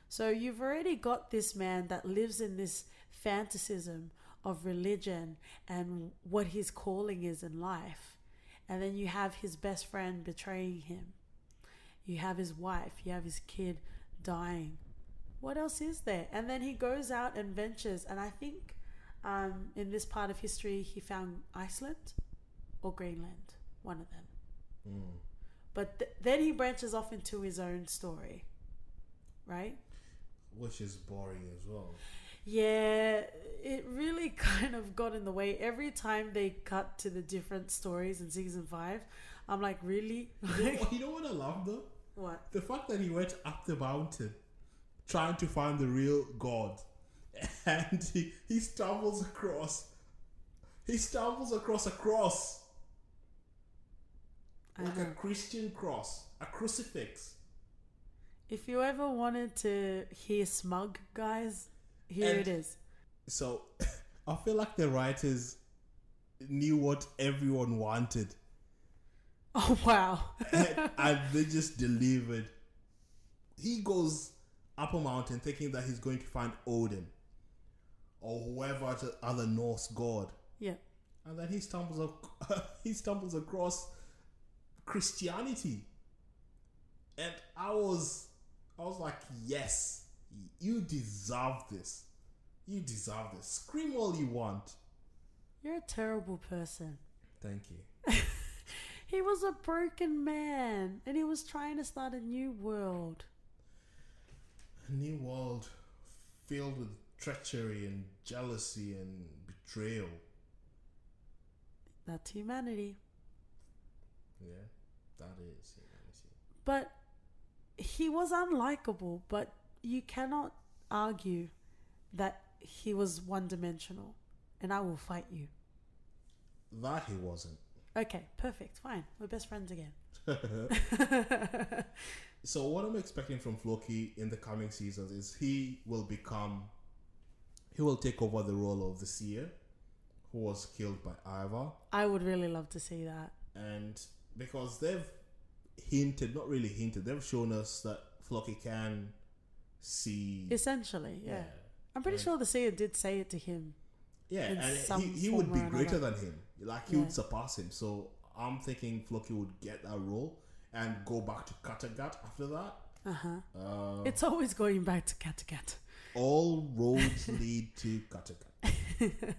So you've already got this man that lives in this fantasism of religion and what his calling is in life. And then you have his best friend betraying him. You have his wife, you have his kid dying. What else is there? And then he goes out and ventures. And I think in this part of history, he found Iceland or Greenland, one of them. Mm. But then he branches off into his own story, right? Which is boring as well. Yeah, it really kind of got in the way. Every time they cut to the different stories in season 5, I'm like, really? You know what I love though? What? The fact that he went up the mountain trying to find the real God, and he stumbles across a cross. Like a Christian cross, a crucifix. If you ever wanted to hear smug, guys, here it is. So, I feel like the writers knew what everyone wanted. Oh, wow. and they just delivered. He goes up a mountain thinking that he's going to find Odin or whoever other Norse god. Yeah. And then he stumbles across Christianity. And I was like, yes, you deserve this. You deserve this. Scream all you want. You're a terrible person. Thank you. He was a broken man and he was trying to start a new world. A new world filled with treachery and jealousy and betrayal. That's humanity. Yeah, that is humanity. But he was unlikable, but you cannot argue that he was one-dimensional, and I will fight you. That he wasn't. Okay, perfect, fine. We're best friends again. So what I'm expecting from Floki in the coming seasons is he will take over the role of the seer who was killed by Ivar. I would really love to see that. And because they've they've shown us that Floki can see. Essentially, yeah. I'm pretty sure the seer did say it to him. Yeah, and he would be greater than him. Like, he would surpass him. So I'm thinking Floki would get that role and go back to Kattegat after that. It's always going back to Kattegat. All roads lead to Kattegat.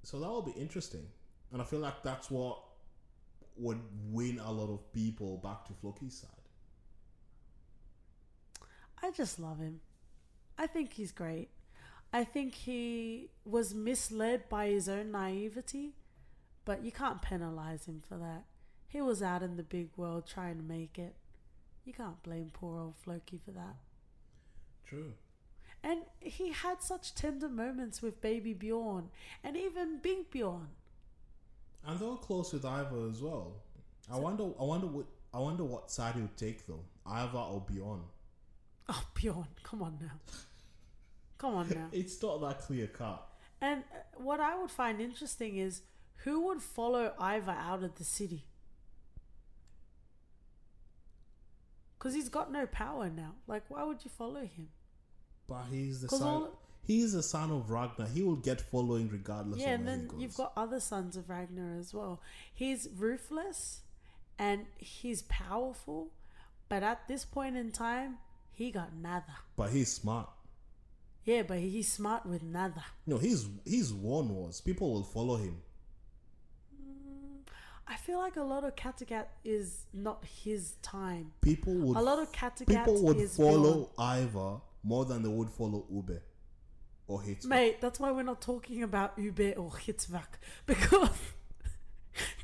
So that will be interesting. And I feel like that's what would win a lot of people back to Floki's side. I just love him. I think he's great. I think he was misled by his own naivety, but you can't penalize him for that. He was out in the big world trying to make it. You can't blame poor old Floki for that. True. And he had such tender moments with baby Bjorn and even big Bjorn. And they were close with Ivar as well. I wonder what side he would take though, Ivar or Bjorn. Oh, Bjorn, come on now. Come on now. It's not that clear cut. And what I would find interesting is who would follow Ivar out of the city? Because he's got no power now. Like, why would you follow him? But he's the son. He's the son of Ragnar. He will get following regardless. Yeah, of and where then he goes. you've got other sons of Ragnar as well. He's ruthless and he's powerful, but at this point in time, he got nada. But he's smart. Yeah, but he's smart with nada. No, he's won wars. People will follow him. I feel like a lot of Kattegat is not his time. People would follow Ivar more than they would follow Ube or Hitzvak. Mate, that's why we're not talking about Ube or Hitzvak, because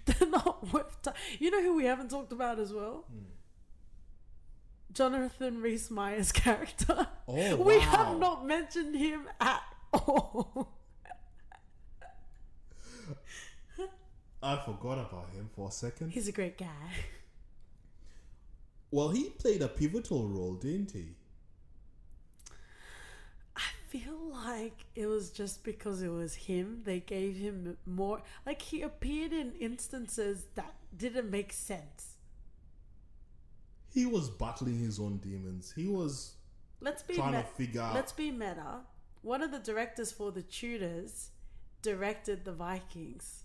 they're not worth time. You know who we haven't talked about as well? Jonathan Rhys-Meyer's character. Oh, we wow. have not mentioned him at all. I forgot about him for a second. He's a great guy. Well, he played a pivotal role, didn't he? I feel like it was just because it was him. They gave him more. Like, he appeared in instances that didn't make sense. He was battling his own demons. He was trying to figure out. Let's be meta. One of the directors for The Tudors directed the Vikings.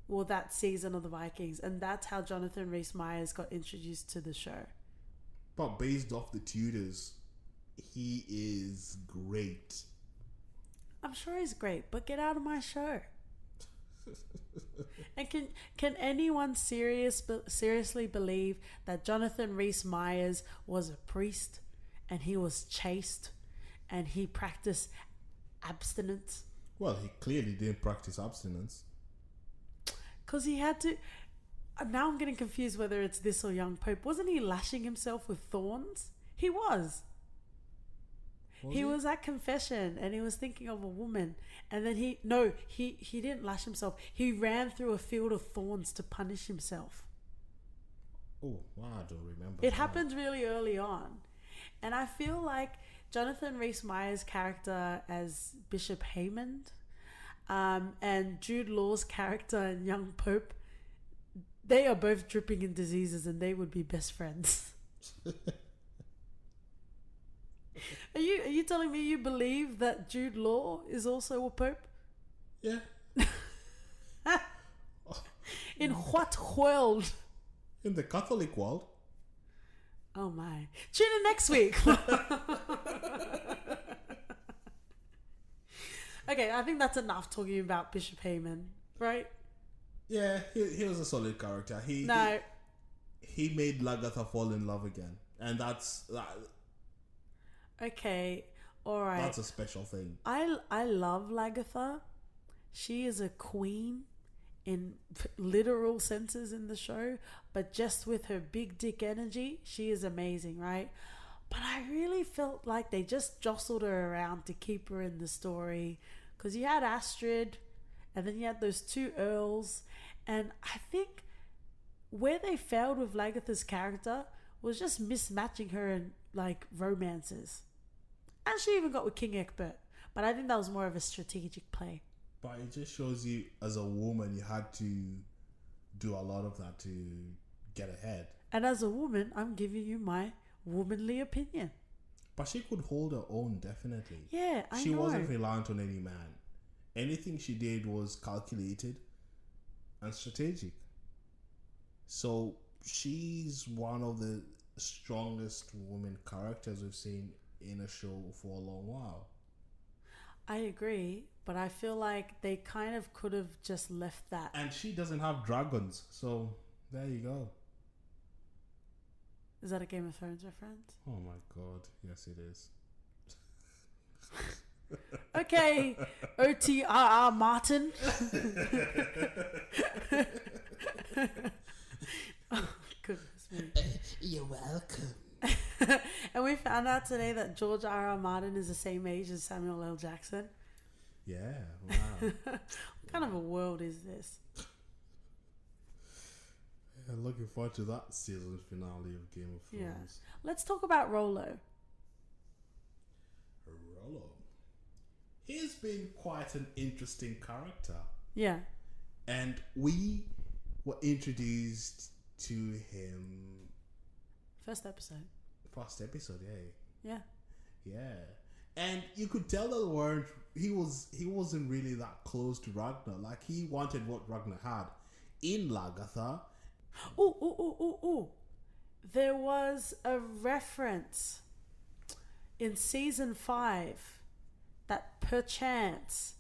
Well, that season of the Vikings. And that's how Jonathan Rhys-Meyers got introduced to the show. But based off The Tudors, he is great. I'm sure he's great, but get out of my show. And can anyone seriously believe that Jonathan Rhys-Meyers was a priest and he was chaste and he practiced abstinence? Well, he clearly didn't practice abstinence. Because he had to... Now I'm getting confused whether it's this or Young Pope. Wasn't he lashing himself with thorns? He was. He was at confession and he was thinking of a woman. And then he didn't lash himself. He ran through a field of thorns to punish himself. Oh, wow, I don't remember. It happened really early on. And I feel like Jonathan Rhys-Meyers' character as Bishop Haymond and Jude Law's character in Young Pope, they are both dripping in diseases and they would be best friends. Are you telling me you believe that Jude Law is also a pope? Yeah. In what world? In the Catholic world. Oh my. Tune in next week. Okay, I think that's enough talking about Bishop Heyman, right? Yeah, he was a solid character. He made Lagatha fall in love again. And that's... Okay, alright. That's a special thing. I love Lagatha. She is a queen in literal senses in the show, but just with her big dick energy, she is amazing, right? But I really felt like they just jostled her around to keep her in the story, because you had Astrid and then you had those two earls, and I think where they failed with Lagatha's character was just mismatching her in like romances. And she even got with King Egbert, but I think that was more of a strategic play. But it just shows you, as a woman, you had to do a lot of that to get ahead. And as a woman, I'm giving you my womanly opinion. But she could hold her own, definitely. Yeah, I know. She wasn't reliant on any man. Anything she did was calculated and strategic. So she's one of the strongest woman characters we've seen in a show for a long while. I agree, but I feel like they kind of could have just left that. And she doesn't have dragons, so there you go. Is that a Game of Thrones reference? Oh my god, yes it is. Okay, OTRR Martin. Oh, goodness me. You're welcome. And we found out today that George R.R. Martin is the same age as Samuel L. Jackson. Yeah, wow. What kind of a world is this? Yeah, looking forward to that season finale of Game of Yeah. Thrones. Let's talk about Rollo. Rollo. He's been quite an interesting character. Yeah. And we were introduced to him First episode. first episode, Yeah. yeah. And you could tell that he wasn't really that close to Ragnar. Like he wanted what Ragnar had in Lagatha. Ooh. There was a reference in season 5 that perchance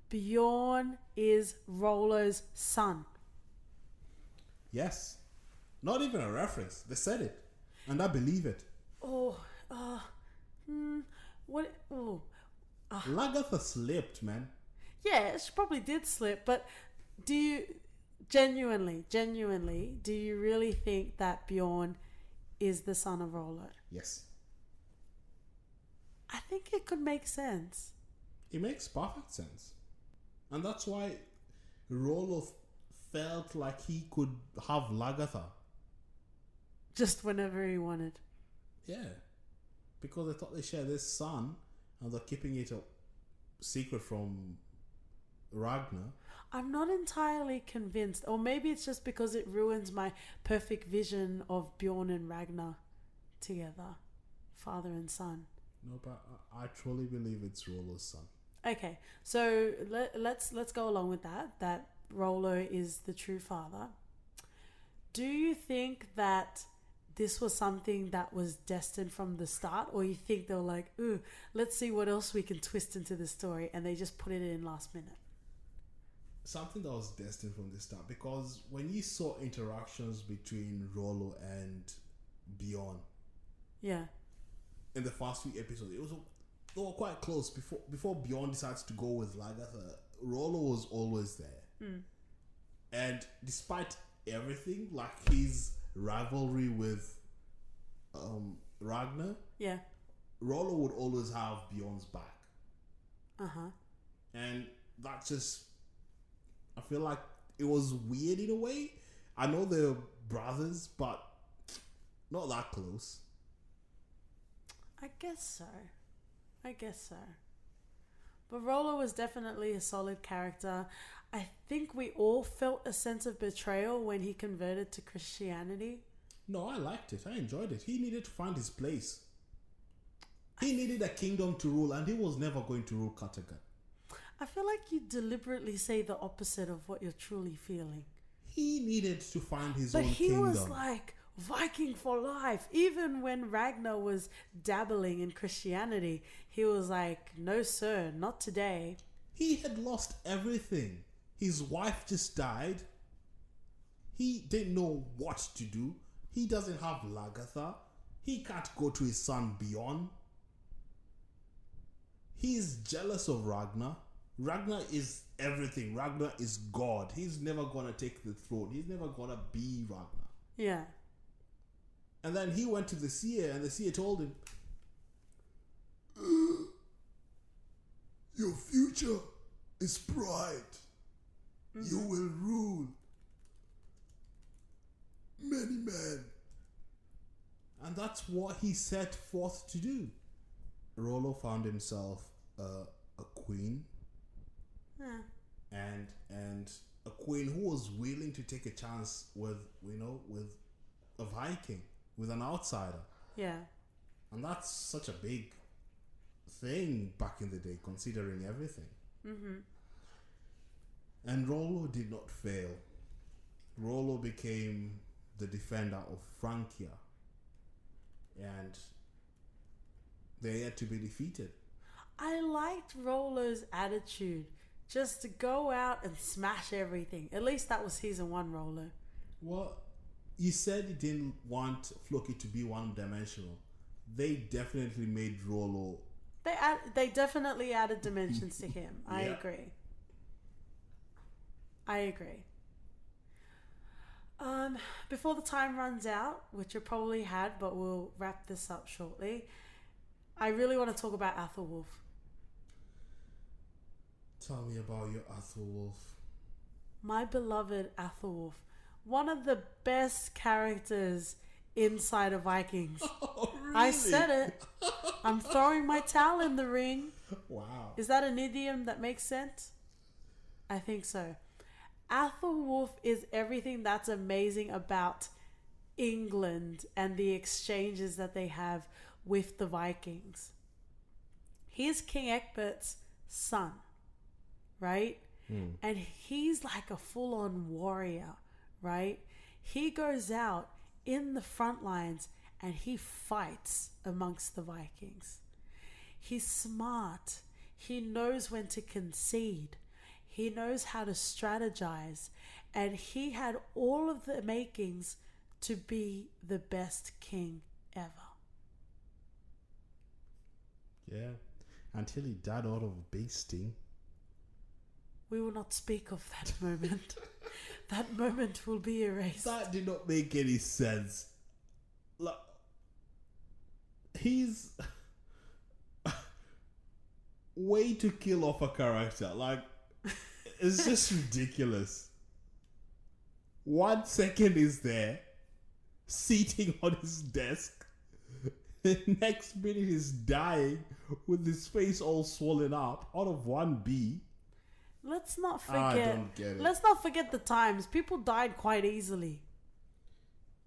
Bjorn is Rollo's son. Yes. Not even a reference. They said it. And I believe it. What? Oh, Lagatha slipped, man. yeah, she probably did slip. But do you genuinely, do you really think that Bjorn is the son of Rollo? Yes. I think it could make sense. It makes perfect sense. And that's why Rollo felt like he could have Lagatha. Just whenever he wanted. Yeah. Because they thought they shared this son and they're keeping it a secret from Ragnar. I'm not entirely convinced, or maybe it's just because it ruins my perfect vision of Bjorn and Ragnar together, father and son. No, but I truly believe it's Rollo's son. Okay, so let's go along with that Rollo is the true father. Do you think that this was something that was destined from the start, or you think they were like, ooh, let's see what else we can twist into the story, and they just put it in last minute? Something that was destined from the start, because when you saw interactions between Rollo and Bjorn, Yeah. in the first few episodes, they were quite close. Before Bjorn decides to go with Lagatha, Rollo was always there. And despite everything, like his rivalry with Ragnar, Yeah. Rollo would always have Bjorn's back. And that just, I feel like it was weird in a way. I know they're brothers, but not that close. I guess so. But Rollo was definitely a solid character. I think we all felt a sense of betrayal when he converted to Christianity. No, I liked it. I enjoyed it. He needed to find his place. He needed a kingdom to rule, and he was never going to rule Kattegat. I feel like you deliberately say the opposite of what you're truly feeling. He needed to find his But own he kingdom. was like Viking for life. Even when Ragnar was dabbling in Christianity, he was like, no sir, not today. He had lost everything. His wife just died. He didn't know what to do. He doesn't have Lagatha. He can't go to his son Bjorn. He's jealous of Ragnar. Ragnar is everything. Ragnar is God. He's never gonna take the throne. He's never gonna be Ragnar. Yeah. And then he went to the seer, and the seer told him, your future is bright. You will rule many men. And that's what he set forth to do. Rollo found himself a queen. And a queen who was willing to take a chance with a Viking, with an outsider. Yeah. And that's such a big thing back in the day, considering everything. And Rollo did not fail. Rollo became the defender of Francia. And they had to be defeated. I liked Rollo's attitude. Just to go out and smash everything. At least that was season 1 Rollo. Well, you said you didn't want Floki to be one-dimensional. They definitely made Rollo... They definitely added dimensions to him. I agree. Before the time runs out, which it probably had, but we'll wrap this up shortly, I really want to talk about Athelwulf. Tell me about your Athelwulf. My beloved Athelwulf one of the best characters inside of Vikings. Oh, really? I said it. I'm throwing my towel in the ring. Wow. Is that an idiom that makes sense? I think so. Athelwulf is everything that's amazing about England and the exchanges that they have with the Vikings. He's King Egbert's son, right? And he's like a full-on warrior, right? He goes out in the front lines and he fights amongst the Vikings. He's smart. He knows when to concede. He knows how to strategize. And he had all of the makings to be the best king ever. Yeah. Until he died out of bee sting. We will not speak of that moment. That moment will be erased. That did not make any sense. Like, he's way to kill off a character. Like, it's just ridiculous. 1 second is there, sitting on his desk. The next minute he's dying with his face all swollen up out of one bee. Let's not forget. I don't get it. Let's not forget the times. People died quite easily.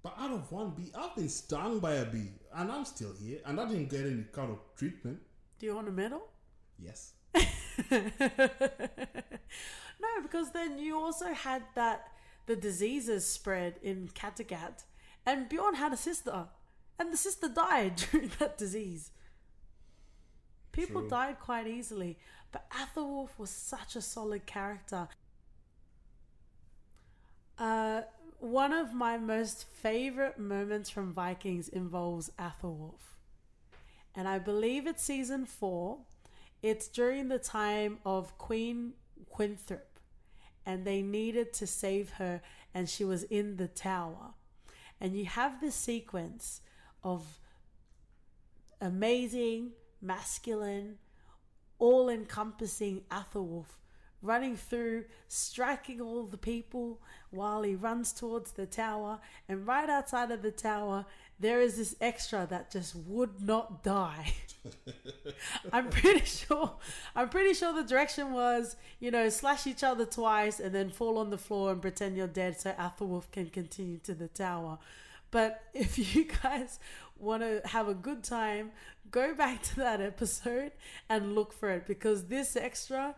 But out of one bee, I've been stung by a bee, and I'm still here, and I didn't get any kind of treatment. Do you want a medal? Yes. No, because then you also had the diseases spread in Kattegat, and Bjorn had a sister, and the sister died during that disease. People True. died quite easily, but Athelwulf was such a solid character. One of my most favorite moments from Vikings involves Athelwulf, and I believe it's season 4. It's during the time of Queen Quinthrop, and they needed to save her, and she was in the tower. And you have this sequence of amazing, masculine, all-encompassing Athelwulf running through, striking all the people while he runs towards the tower. And right outside of the tower, there is this extra that just would not die. I'm pretty sure the direction was, slash each other twice and then fall on the floor and pretend you're dead so Athelwulf can continue to the tower. But if you guys want to have a good time, go back to that episode and look for it, because this extra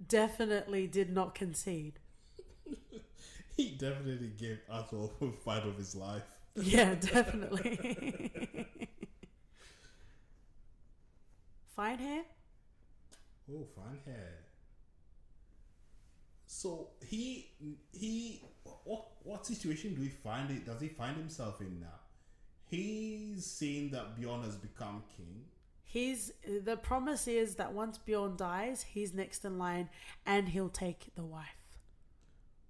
definitely did not concede. He definitely gave Athelwulf a fight of his life. Yeah, definitely. Fine hair? Oh, fine hair. So what situation do we find it? Does he find himself in now? He's seen that Bjorn has become king. The promise is that once Bjorn dies, he's next in line and he'll take the wife.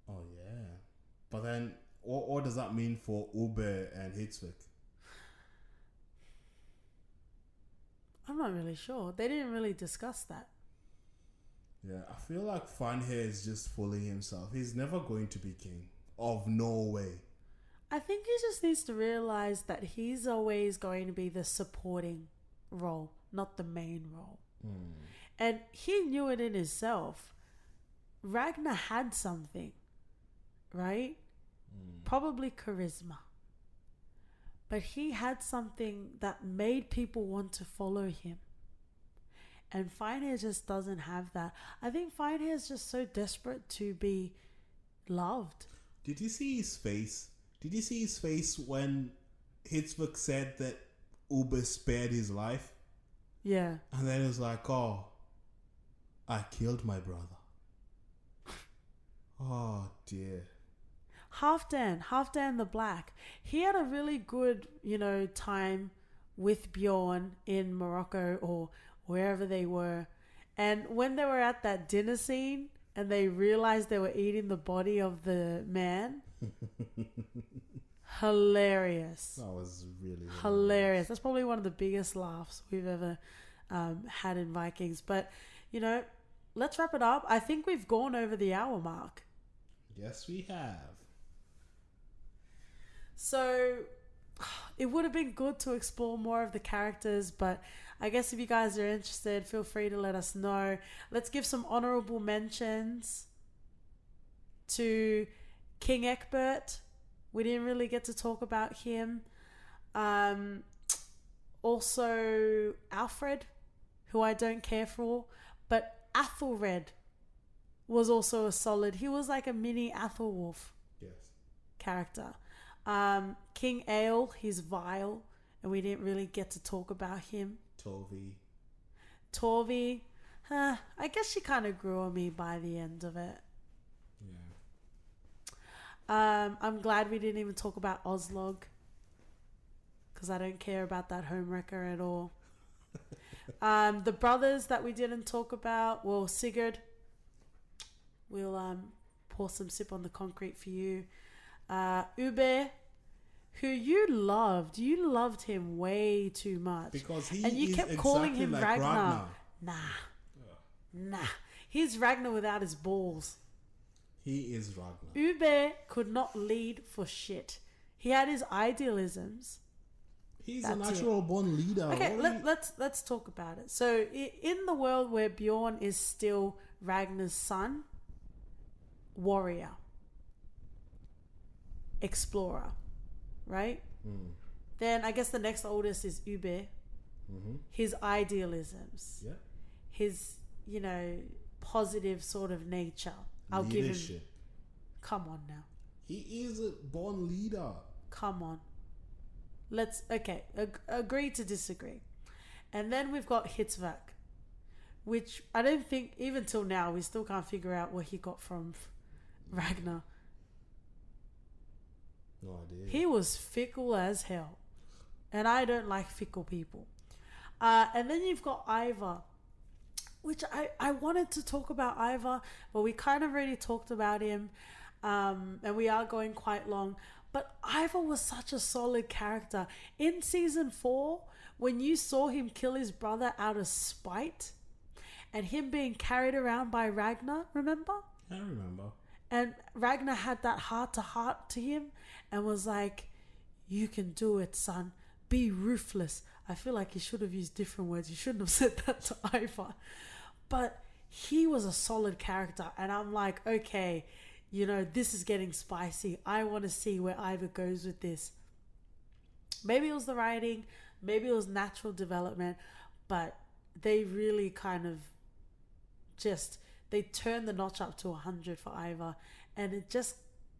Oh yeah, but then what does that mean for Ube and Hitzvik? I'm not really sure. They didn't really discuss that. Yeah, I feel like Fanhair is just fooling himself. He's never going to be king of Norway. I think he just needs to realize that he's always going to be the supporting role, not the main role. And he knew it in himself. Ragnar had something, right? Probably charisma. But he had something that made people want to follow him. And Finehair just doesn't have that. I think Finehair is just so desperate to be loved. Did you see his face? Did you see his face when Hitzvik said that Ube spared his life? Yeah. And then it was like, oh, I killed my brother. Oh dear. Halfdan the Black. He had a really good, time with Bjorn in Morocco or wherever they were. And when they were at that dinner scene and they realized they were eating the body of the man, hilarious. That was really hilarious. That's probably one of the biggest laughs we've ever had in Vikings. But, let's wrap it up. I think we've gone over the hour mark. Yes, we have. So it would have been good to explore more of the characters, but I guess if you guys are interested, feel free to let us know. Let's give some honorable mentions to King Egbert. We didn't really get to talk about him. Also Alfred, who I don't care for, but Athelred was also a solid. He was like a mini Athelwolf character. King Ale, he's vile, and we didn't really get to talk about him. Torvi, I guess she kind of grew on me by the end of it. Yeah. I'm glad we didn't even talk about Oslog, because I don't care about that homewrecker at all. The brothers that we didn't talk about, well, Sigurd, we'll pour some sip on the concrete for you. Ube, who you loved him way too much, because he and you is kept exactly calling him like Ragnar. Nah, he's Ragnar without his balls. He is Ragnar. Ube could not lead for shit. He had his idealisms. He's a natural born leader. Okay, let's talk about it. So in the world where Bjorn is still Ragnar's son, warrior, explorer, right? Then I guess the next oldest is Ube. His idealisms, his positive sort of nature. I'll give him. Come on now. He is a born leader. Come on. Let's agree to disagree. And then we've got Hitzvak, which I don't think even till now we still can't figure out what he got from Ragnar. No idea. He was fickle as hell, and I don't like fickle people. And then you've got Ivar, which I wanted to talk about Ivar, but we kind of already talked about him, and we are going quite long. But Ivar was such a solid character. In season 4, when you saw him kill his brother out of spite, and him being carried around by Ragnar, remember? I remember. And Ragnar had that heart-to-heart to him and was like, you can do it, son. Be ruthless. I feel like he should have used different words. He shouldn't have said that to Ivar. But he was a solid character. And I'm like, okay, this is getting spicy. I want to see where Ivar goes with this. Maybe it was the writing. Maybe it was natural development. But they really kind of they turned the notch up to 100 for Ivar. And it just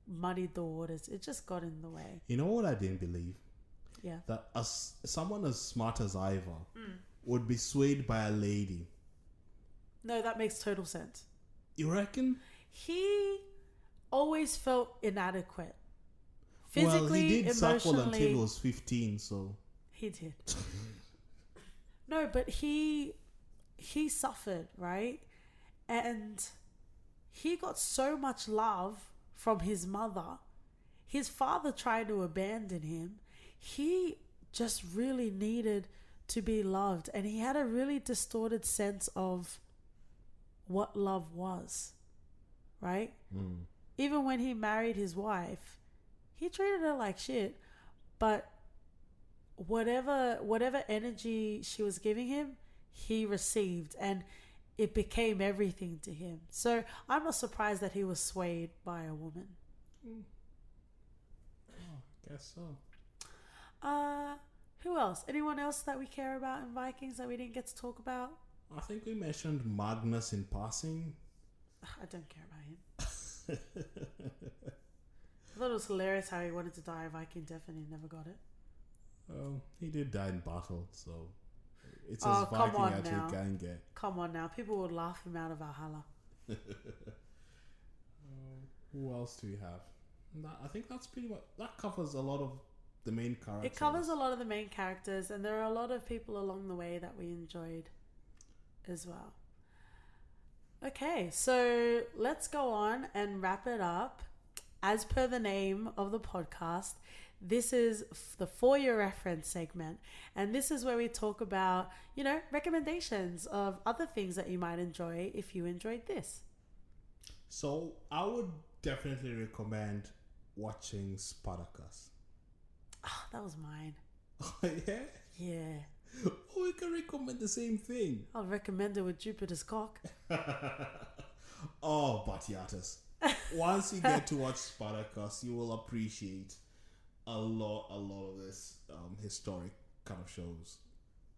muddied the waters. It just got in the way. You know what I didn't believe? Yeah. That someone as smart as Ivar would be swayed by a lady. No, that makes total sense. You reckon? He always felt inadequate. Physically, he did suckle emotionally. until he was 15, so... He did. No, but he suffered, right? And he got so much love from his mother. His father tried to abandon him. He just really needed to be loved. And he had a really distorted sense of what love was, right? Even when he married his wife, he treated her like shit. But whatever energy she was giving him, he received. And it became everything to him. So I'm not surprised that he was swayed by a woman. I guess so. Who else? Anyone else that we care about in Vikings that we didn't get to talk about? I think we mentioned Magnus in passing. I don't care about him. I thought it was hilarious how he wanted to die a Viking death and he never got it. Well, he did die in battle, so it's as Viking as you can get. Come on now. People would laugh him out of Valhalla. Who else do we have? I think that's pretty much... That covers a lot of the main characters. It covers a lot of the main characters, and there are a lot of people along the way that we enjoyed as well. Okay, so let's go on and wrap it up. As per the name of the podcast, this is the For Your Reference segment, and this is where we talk about, recommendations of other things that you might enjoy if you enjoyed this. So I would definitely recommend watching Spartacus. Oh, that was mine. Yeah? Yeah. Oh, we can recommend the same thing. I'll recommend it with Jupiter's cock. Oh, Batiatas. Once you get to watch Spartacus, you will appreciate a lot of this historic kind of shows.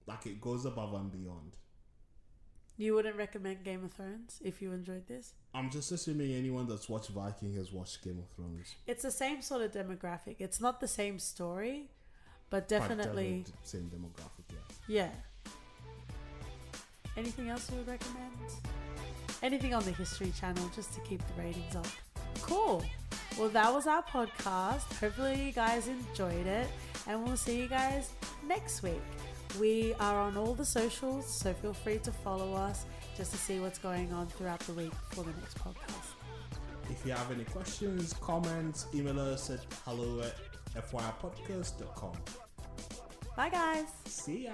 Like, it goes above and beyond. You wouldn't recommend Game of Thrones if you enjoyed this? I'm just assuming anyone that's watched Viking has watched Game of Thrones. It's the same sort of demographic. It's not the same story, but definitely Same demographic, yeah. Anything else you would recommend? Anything on the History Channel just to keep the ratings up. Cool. Well, that was our podcast. Hopefully you guys enjoyed it, and we'll see you guys next week. We are on all the socials, so feel free to follow us just to see what's going on throughout the week for the next podcast. If you have any questions, comments, email us at hello@fyipodcast.com. Bye guys. See ya.